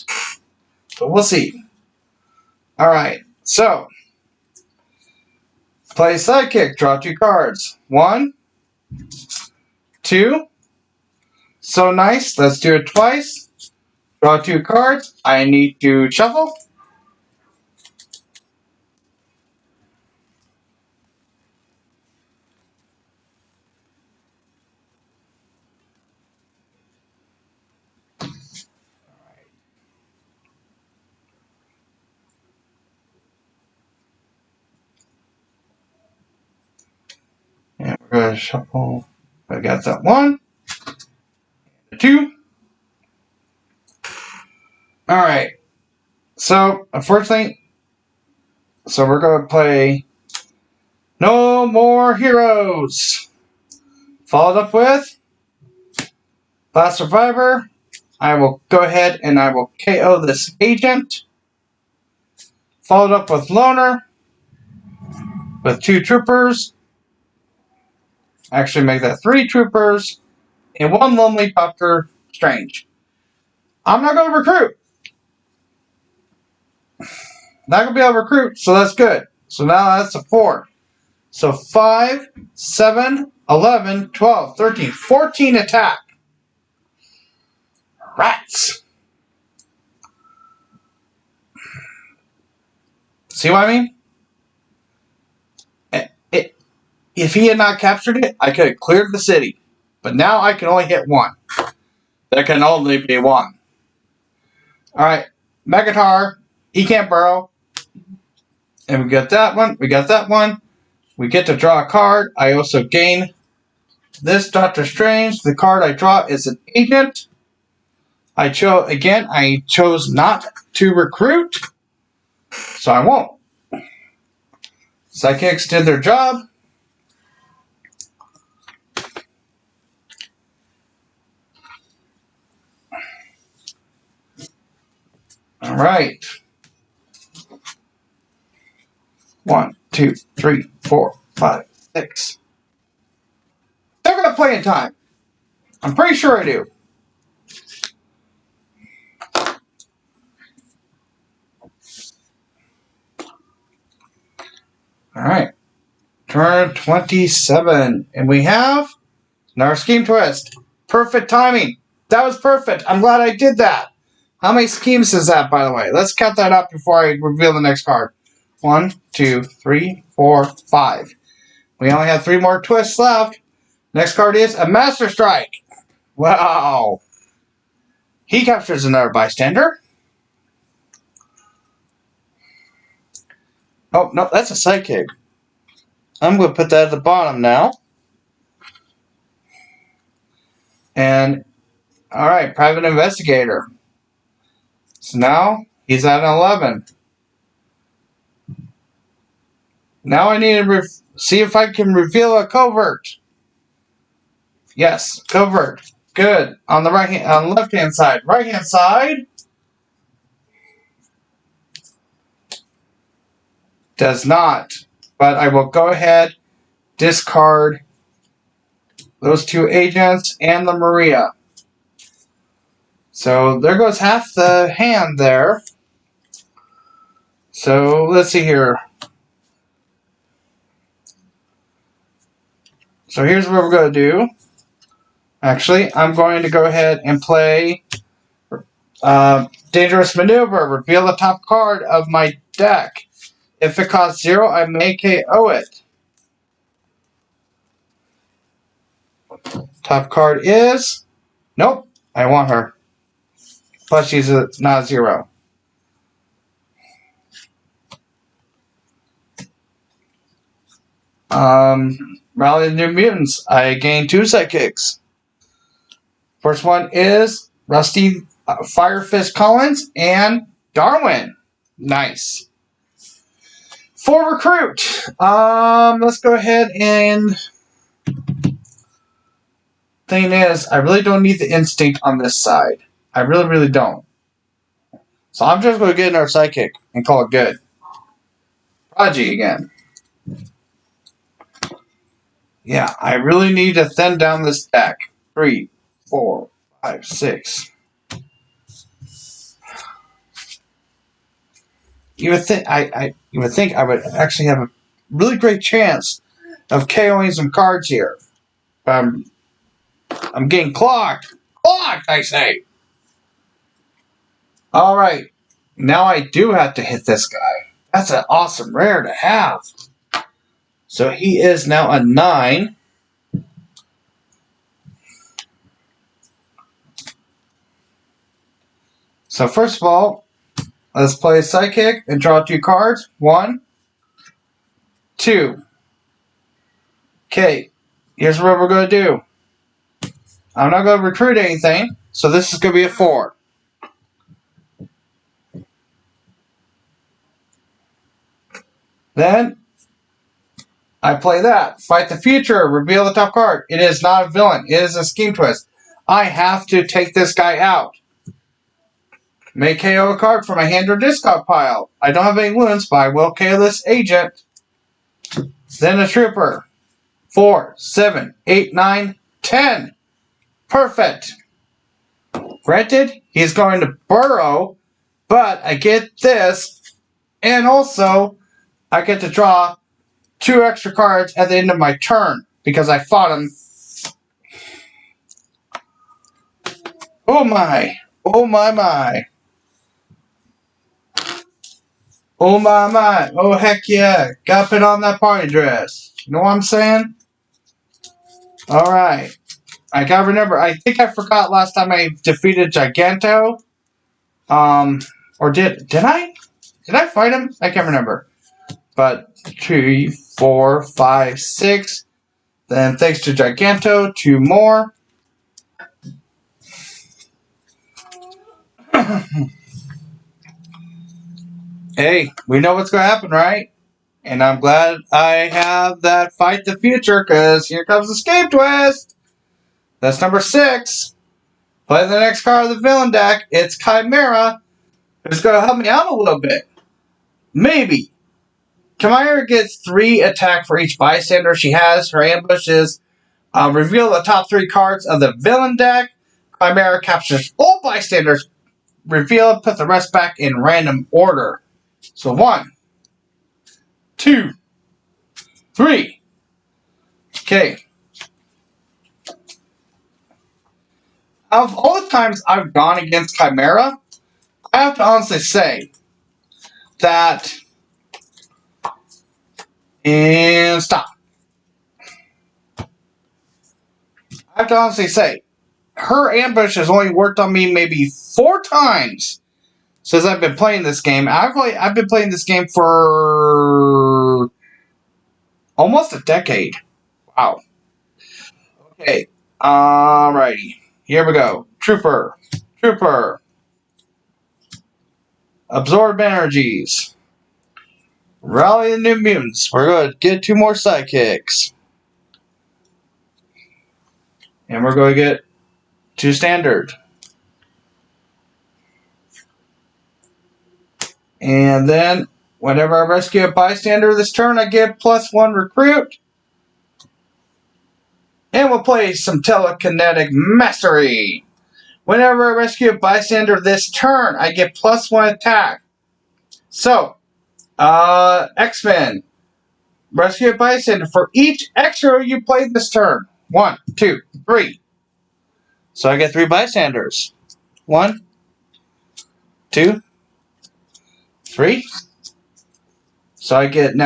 But we'll see. Alright, so. Play Sidekick, draw 2 cards. 1, 2. So nice, let's do it twice. Draw 2 cards. I need to shuffle. And we're going to shuffle. I got that 1, 2. Alright. So, unfortunately, we're going to play No More Heroes. Followed up with Last Survivor. I will go ahead and I will KO this agent. Followed up with Loner. With 2 troopers. Actually make that 3 troopers. And 1 lonely Doctor Strange. I'm not going to recruit. Not going to be able to recruit, so that's good. So now that's a 4. So 5, 7, 11, 12, 13, 14 attack. Rats. See what I mean? If he had not captured it, I could have cleared the city. But now I can only hit 1. There can only be one. Alright, Megatar, he can't burrow. And we got that one, we got that one. We get to draw a card. I also gain this Doctor Strange. The card I draw is an agent. I chose not to recruit, so I won't. Psychics did their job. All right. 1, 2, 3, 4, 5, 6. They're going to play in time. I'm pretty sure I do. All right. Turn 27. And we have another scheme twist. Perfect timing. That was perfect. I'm glad I did that. How many schemes is that, by the way? Let's count that up before I reveal the next card. 1, 2, 3, 4, 5. We only have 3 more twists left. Next card is a Master Strike. Wow. He captures another bystander. Oh, no, that's a Psychic. I'm going to put that at the bottom now. And, alright, Private Investigator. So now, he's at an 11. Now I need to see if I can reveal a covert. Yes, covert. Good. On the left-hand side. Right-hand side does not. But I will go ahead, discard those 2 agents and the Maria. So there goes half the hand there. So let's see here. So here's what we're going to do. Actually, I'm going to go ahead and play Dangerous Maneuver. Reveal the top card of my deck. If it costs 0, I may KO it. Top card is... Nope, I want her. Plus she's not 0. Rally the New Mutants. I gain 2 Psychics. First one is Rusty Fire Fist Collins and Darwin. Nice. For recruit, let's go ahead and... Thing is, I really don't need the instinct on this side. I really, really don't. So I'm just going to get another Psychic and call it good. Prodigy again. Yeah, I really need to thin down this deck. 3, 4, 5, 6. You would think I would actually have a really great chance of KOing some cards here. I'm getting clocked. Clocked, I say. All right. Now I do have to hit this guy. That's an awesome rare to have. So he is now a 9. So first of all, let's play a Psychic and draw 2 cards. 1, 2. Okay, here's what we're going to do. I'm not going to recruit anything, so this is going to be a 4. Then, I play that. Fight the future. Reveal the top card. It is not a villain. It is a scheme twist. I have to take this guy out. May KO a card from a hand or discard pile. I don't have any wounds, but I will KO this agent. Then a trooper. 4, 7, 8, 9, 10. Perfect. Granted, he's going to burrow, but I get this, and also I get to draw 2 extra cards at the end of my turn because I fought him. Oh my. Oh my my. Oh my my. Oh heck yeah. Gotta put on that party dress. You know what I'm saying? Alright. I gotta remember. I think I forgot last time I defeated Giganto. Or did I? Did I fight him? I can't remember. But 3, 4, 5, 6. Then thanks to Giganto, 2 more. Hey, we know what's going to happen, right? And I'm glad I have that fight the future, because here comes the escape twist. That's number 6. Play the next card of the villain deck. It's Chimera, who's going to help me out a little bit. Maybe. Chimera gets 3 attack for each bystander she has. Her ambush is reveal the top 3 cards of the villain deck. Chimera captures all bystanders. Reveal, put the rest back in random order. So 1, 2, 3. Okay. Out of all the times I've gone against Chimera, I have to honestly say that... And stop. I have to honestly say, her ambush has only worked on me maybe 4 times since I've been playing this game. I've been playing this game for almost a decade. Wow. Okay. Alrighty. Here we go. Trooper. Absorb energies. Rally the new mutants. We're going to get 2 more sidekicks. And we're going to get 2 standard. And then, whenever I rescue a bystander this turn, I get +1 recruit. And we'll play some telekinetic mastery. Whenever I rescue a bystander this turn, I get +1 attack. So, X-Men. Rescue a bystander for each extra you play this turn. 1, 2, 3. So I get 3 bystanders. 1, 2, 3. So I get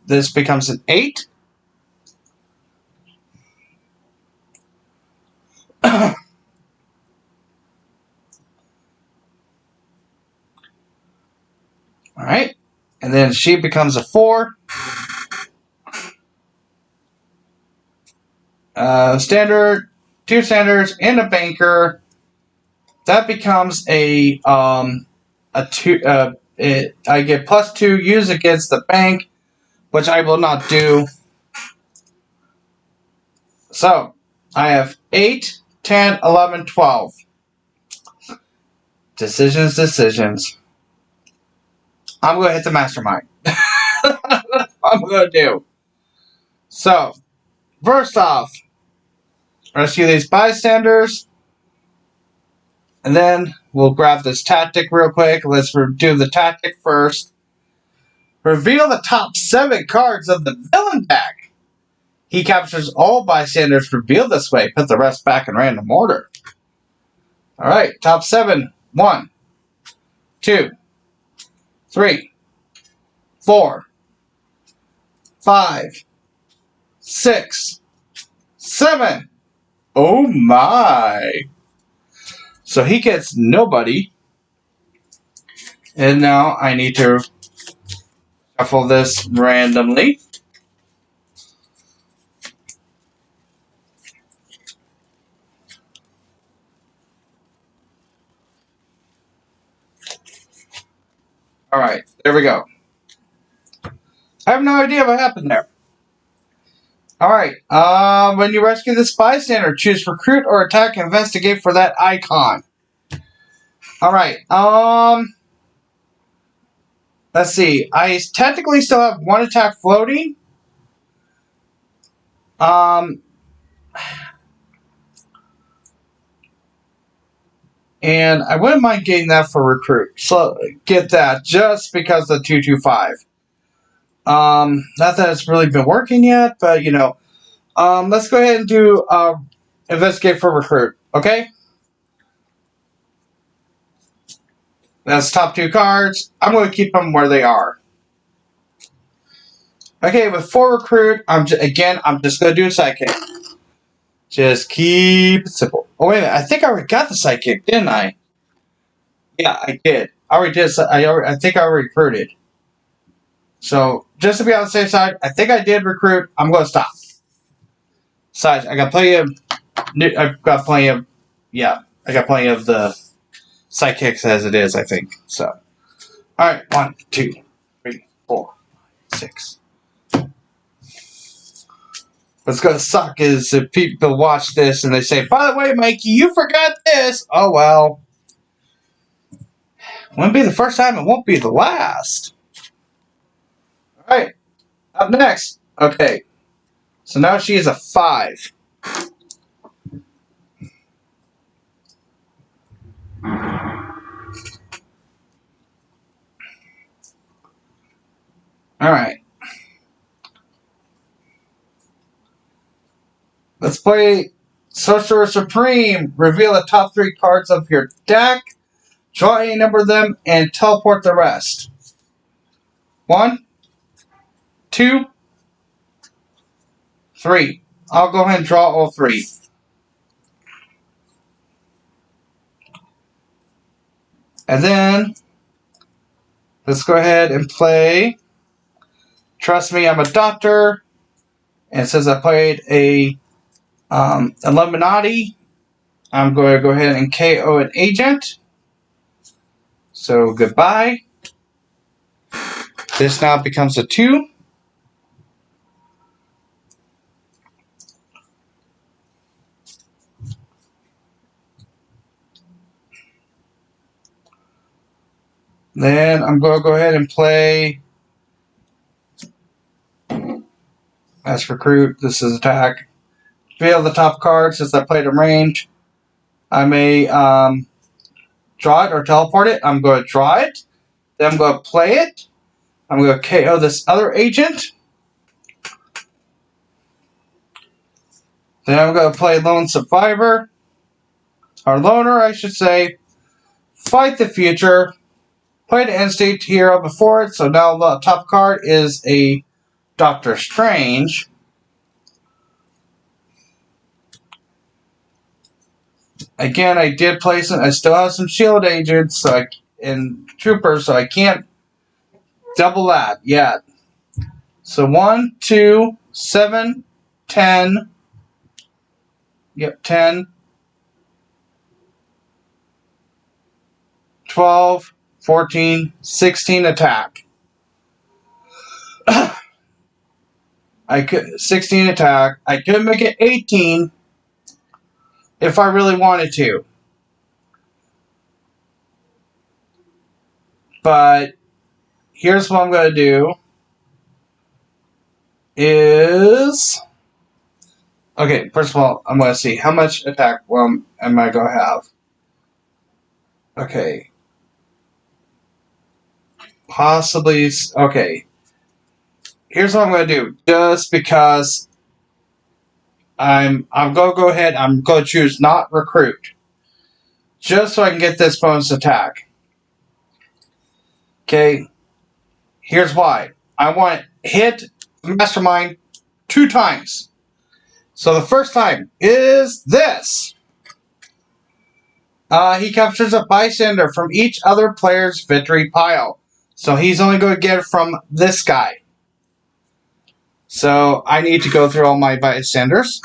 this becomes an 8. Alright. And then she becomes a 4. Standard, 2 standards, and a banker. That becomes a 2. I get +2 use against the bank, which I will not do. So I have 8, 10, 11, 12. Decisions. I'm going to hit the mastermind. I'm going to do. So, first off, rescue these bystanders. And then we'll grab this tactic real quick. Let's do the tactic first. Reveal the top 7 cards of the villain deck. He captures all bystanders revealed this way. Put the rest back in random order. Alright, top 7. 1, 2, 3, 4, 5, 6, 7. Oh my! So he gets nobody. And now I need to shuffle this randomly. Alright, there we go. I have no idea what happened there. Alright, when you rescue this bystander, choose recruit or attack and investigate for that icon. Alright, let's see. I technically still have 1 attack floating. And I wouldn't mind getting that for recruit. So get that just because of 225. Not that it's really been working yet, but you know. Let's go ahead and do investigate for recruit. Okay? That's top 2 cards. I'm going to keep them where they are. Okay, with 4 recruit, I'm just going to do a sidekick. Just keep it simple. Oh, wait a minute. I think I already got the sidekick, didn't I? Yeah, I did. I already did. I think I already recruited. So, just to be on the safe side, I think I did recruit. I'm going to stop. Besides, I got plenty of... Yeah, I got plenty of the sidekicks as it is, I think. So, alright. 1, 2, 3, 4, 6. What's going to suck is if people watch this and they say, by the way, Mikey, you forgot this. Oh, well. Won't be the first time. It won't be the last. Alright. Up next. Okay. So now she is a 5. Alright. Let's play Sorcerer Supreme. Reveal the top 3 cards of your deck. Draw a number of them and teleport the rest. 1, 2, 3. I'll go ahead and draw all 3. And then, let's go ahead and play Trust Me, I'm a Doctor. And since I played a Illuminati, I'm going to go ahead and KO an agent. So, goodbye. This now becomes a 2. Then I'm going to go ahead and play as recruit. This is attack. Reveal the top card since I played in range. I may draw it or teleport it. I'm going to draw it. Then I'm going to play it. I'm going to KO this other agent. Then I'm going to play Lone Survivor. Or Loner, I should say. Fight the future. Play the end state hero before it. So now the top card is a Doctor Strange. Again, I did play some. I still have some shield agents and troopers, so I can't double that yet. So 1, 2, 7, 10. Yep, 10. 12, 14, 16 attack. I could 16 attack. I could make it 18 if I really wanted to. But here's what I'm going to do is... Okay, first of all, I'm going to see how much attack am I going to have. Okay. Possibly... Okay. Here's what I'm going to do. Just because I'm going to go ahead, I'm going to choose not recruit. Just so I can get this bonus attack. Okay. Here's why. I want to hit Mastermind 2 times. So the first time is this. He captures a bystander from each other player's victory pile. So he's only going to get it from this guy. So I need to go through all my bystanders.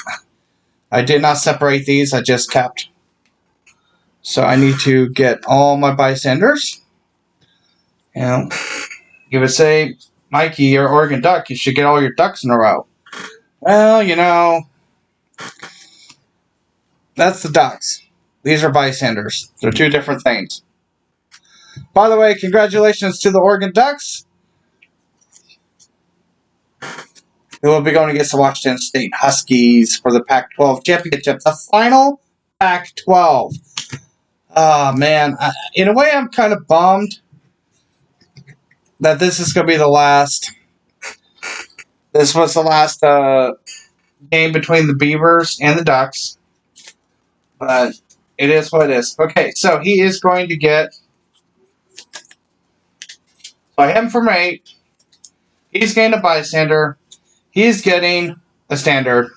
I did not separate these, I just kept. So I need to get all my bystanders. And you would say, Mikey, you're Oregon Duck, you should get all your ducks in a row. Well, you know, that's the ducks. These are bystanders. They're 2 different things. By the way, congratulations to the Oregon Ducks, who will be going against the Washington State Huskies for the Pac-12 championship, the final Pac-12. Oh, man. In a way, I'm kind of bummed that this is going to be the last. This was the last game between the Beavers and the Ducks. But it is what it is. Okay, so he is going to get... So I have him from 8. He's getting a bystander. He's getting a standard.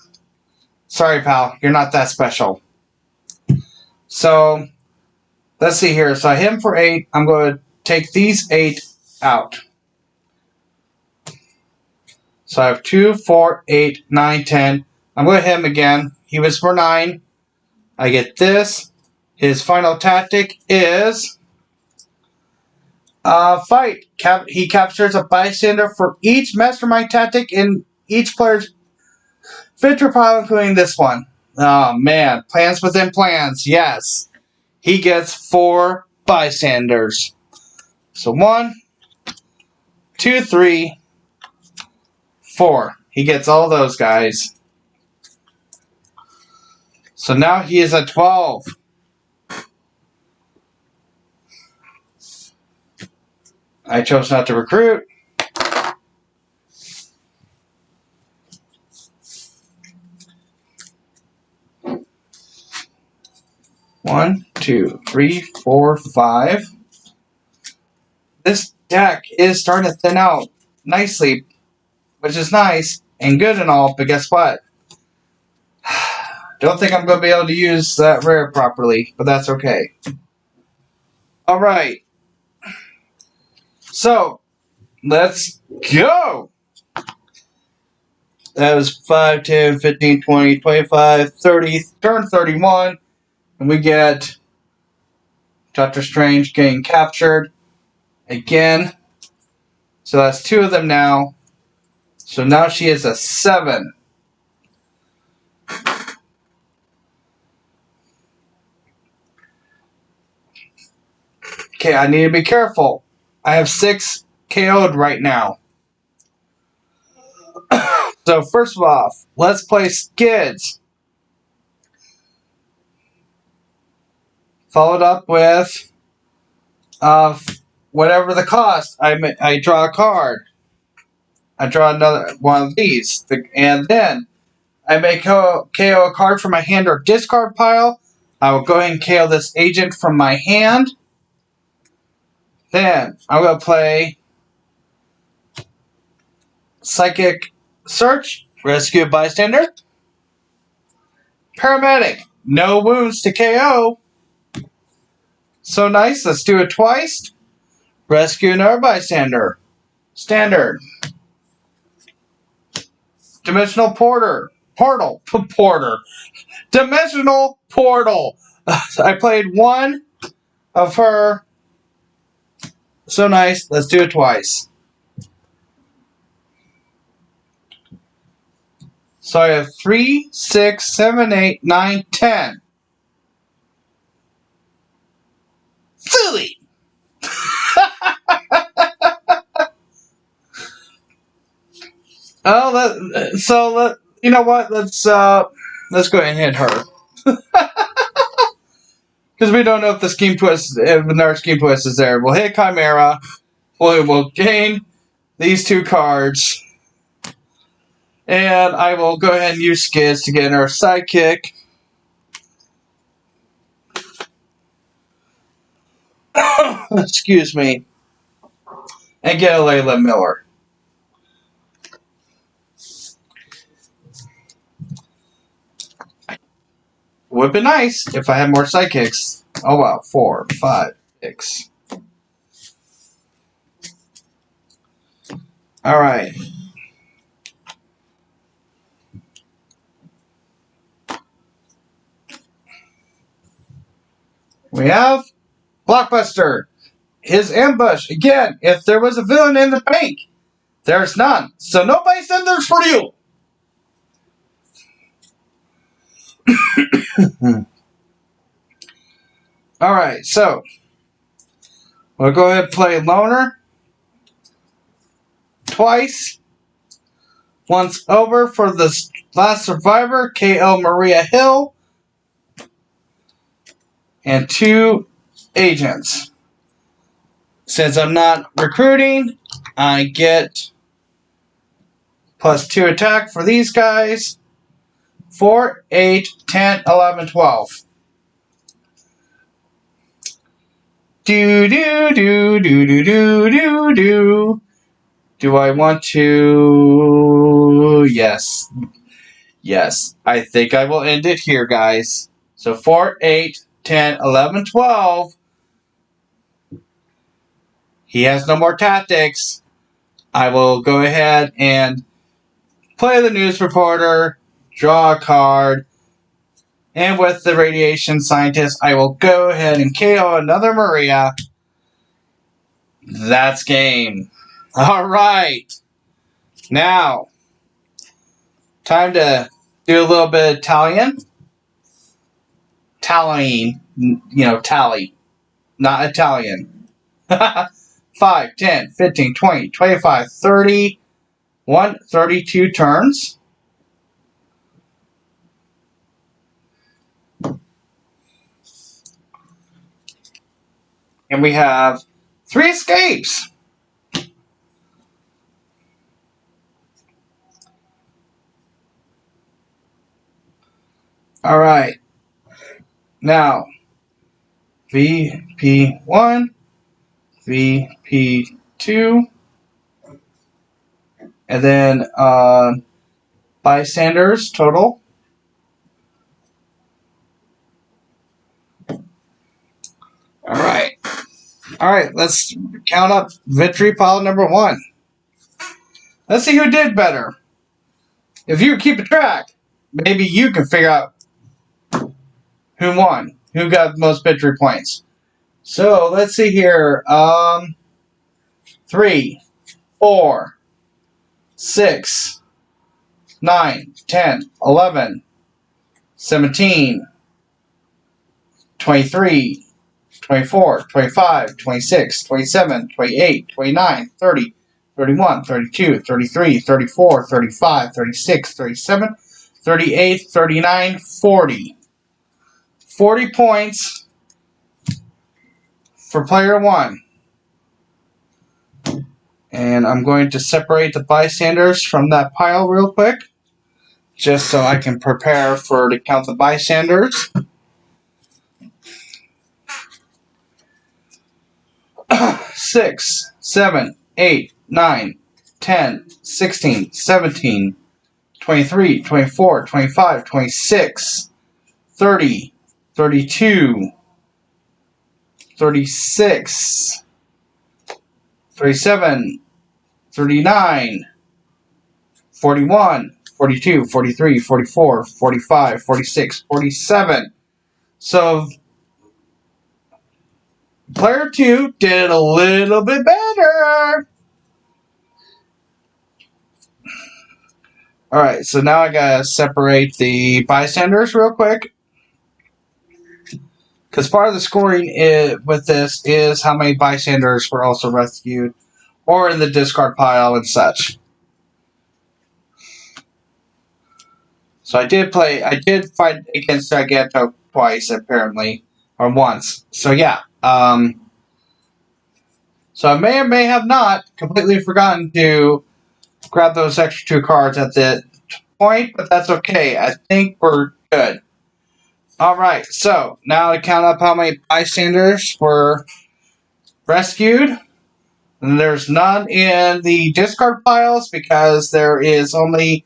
Sorry, pal. You're not that special. So, let's see here. So I hit him for 8. I'm going to take these 8 out. So I have 2, 4, 8, 9, 10. I'm going to hit him again. He was for 9. I get this. His final tactic is fight. He captures a bystander for each mastermind tactic in each player's victory pile, including this one. Oh, man. Plans within plans. Yes. He gets 4 bystanders. So 1, 2, 3, 4. He gets all those guys. So now he is at 12. I chose not to recruit. One, 2, 3, 4, 5. This deck is starting to thin out nicely, which is nice and good and all, but guess what? Don't think I'm going to be able to use that rare properly, but that's okay. Alright. So, let's go! That was 5, 10, 15, 20, 25, 30, turn 31, and we get Doctor Strange getting captured again. So that's 2 of them now. So now she is a 7. Okay, I need to be careful. I have 6 KO'd right now. So first of all, let's play Skids. Followed up with whatever the cost. I draw a card. I draw another one of these. And then I may KO a card from my hand or discard pile. I will go ahead and KO this agent from my hand. Then I'm going to play Psychic Search, rescue a bystander. Paramedic, no wounds to KO. So nice, let's do it twice. Rescue another bystander. Standard. Dimensional Portal. Dimensional Portal. I played 1 of her. So nice, let's do it twice. So I have 3, 6, 7, 8, 9, 10. Silly! You know what? Let's go ahead and hit her. Because we don't know if the scheme twist, if another scheme twist is there. We'll hit Chimera. We'll gain these 2 cards. And I will go ahead and use Skids to get our sidekick. Excuse me. And get a Layla Miller. Would have been nice if I had more sidekicks. Oh wow, 4, 5, 6. Alright. We have Blockbuster. His ambush. Again, if there was a villain in the bank, there's none. So no bystanders for you. Alright, so we'll go ahead and play Loner twice. Once over for the last survivor, KL Maria Hill. And 2 agents. Since I'm not recruiting, I get +2 attack for these guys. 4, 8, 10, 11, 12. Do I want to? Yes. Yes, I think I will end it here, guys. So 4, 8, 10, 11, 12. He has no more tactics. I will go ahead and play the news reporter, draw a card, and with the radiation scientist, I will go ahead and KO another Maria. That's game. Alright. Now, time to do a little bit of Italian. Tallying. Tally. Not Italian. 5, 10, 15, 20, 25, 30, 32 turns. And we have 3 escapes. Alright. Now, VP1, VP2, and then bystanders total. Alright. Alright, let's count up victory pile number 1. Let's see who did better. If you keep a track, maybe you can figure out who won, who got the most victory points. So let's see here. 3, 4, 6, 9, 10, 11, 17, 23, 24, 25, 26, 27, 28, 29, 30, 31, 32, 33, 34, 35, 36, 37, 38, 39, 40. 40 points for player 1. And I'm going to separate the bystanders from that pile real quick, just so I can prepare to count the bystanders. 6, 7, 8, 9, 10, 16, 17, 23, 24, 25, 26, 30, 32, 36, 37, 39, 41, 42, 43, 44, 45, 46, 47. So player 2 did a little bit better. Alright, so now I gotta separate the bystanders real quick. Because part of the scoring with this is how many bystanders were also rescued or in the discard pile and such. So I did fight against Giganto twice, apparently. Or once. So yeah. So I may or may have not completely forgotten to grab those extra 2 cards at the point, but that's okay. I think we're good. Alright, so now to count up how many bystanders were rescued. And there's none in the discard piles because there is only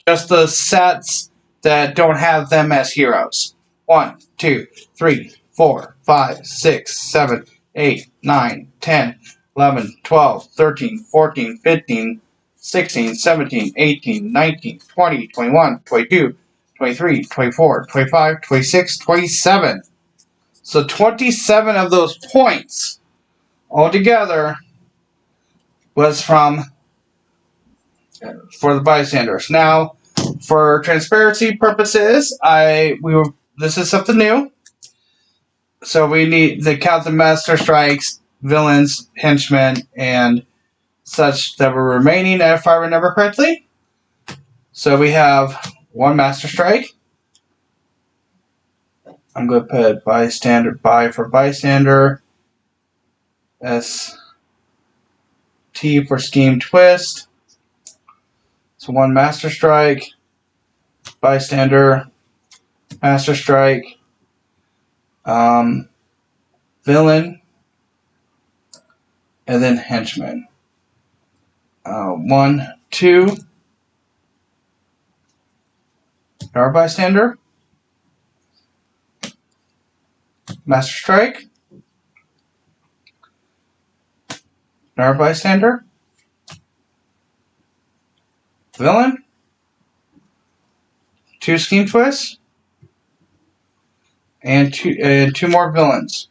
just the sets that don't have them as heroes. 1, 2, 3, 4, 5, 6, 7, 8, 9, 10, 11, 12, 13, 14, 15, 16, 17, 18, 19, 20, 21, 22, 23, 24, 25, 26, 27. So 27 of those points altogether was for the bystanders. Now, for transparency purposes, this is something new. So we need to count the master strikes, villains, henchmen, and such that were remaining, if I remember correctly. So we have 1 master strike. I'm going to put for bystander. S T for scheme twist. So 1 master strike, bystander, master strike, villain, and then henchman. 1, 2. Power Bystander. Master Strike. Power Bystander. Villain. 2 Scheme Twists. And two more villains.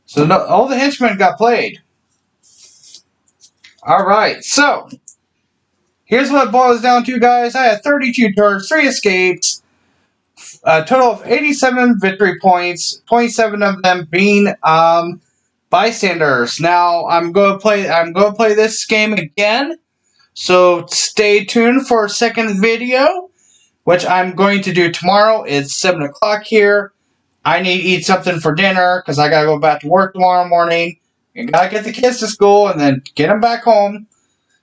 So all the henchmen got played. Alright, so here's what it boils down to, guys. I had 32 turns, 3 escapes, a total of 87 victory points, 27 of them being bystanders. Now I'm going to play this game again. So stay tuned for a second video, which I'm going to do tomorrow. It's 7 o'clock here. I need to eat something for dinner because I got to go back to work tomorrow morning. You got to get the kids to school and then get them back home.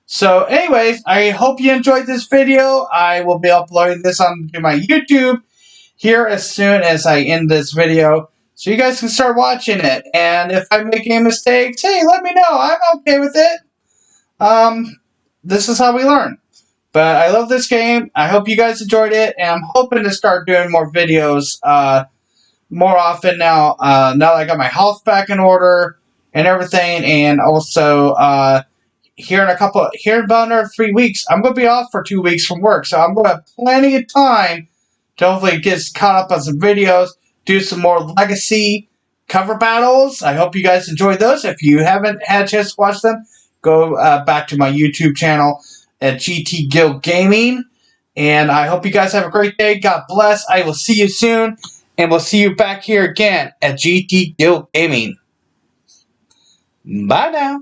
So anyways, I hope you enjoyed this video. I will be uploading this onto my YouTube here as soon as I end this video, so you guys can start watching it. And if I make any mistakes, hey, let me know. I'm okay with it. This is how we learn. But I love this game. I hope you guys enjoyed it, and I'm hoping to start doing more videos more often now. Now that I got my health back in order and everything, and also here in about another 3 weeks, I'm going to be off for 2 weeks from work, so I'm going to have plenty of time to hopefully get caught up on some videos, do some more Legacy cover battles. I hope you guys enjoyed those. If you haven't had a chance to watch them, go back to my YouTube channel at GT Guild Gaming. And I hope you guys have a great day. God bless. I will see you soon. And we'll see you back here again at GT Guild Gaming. Bye now.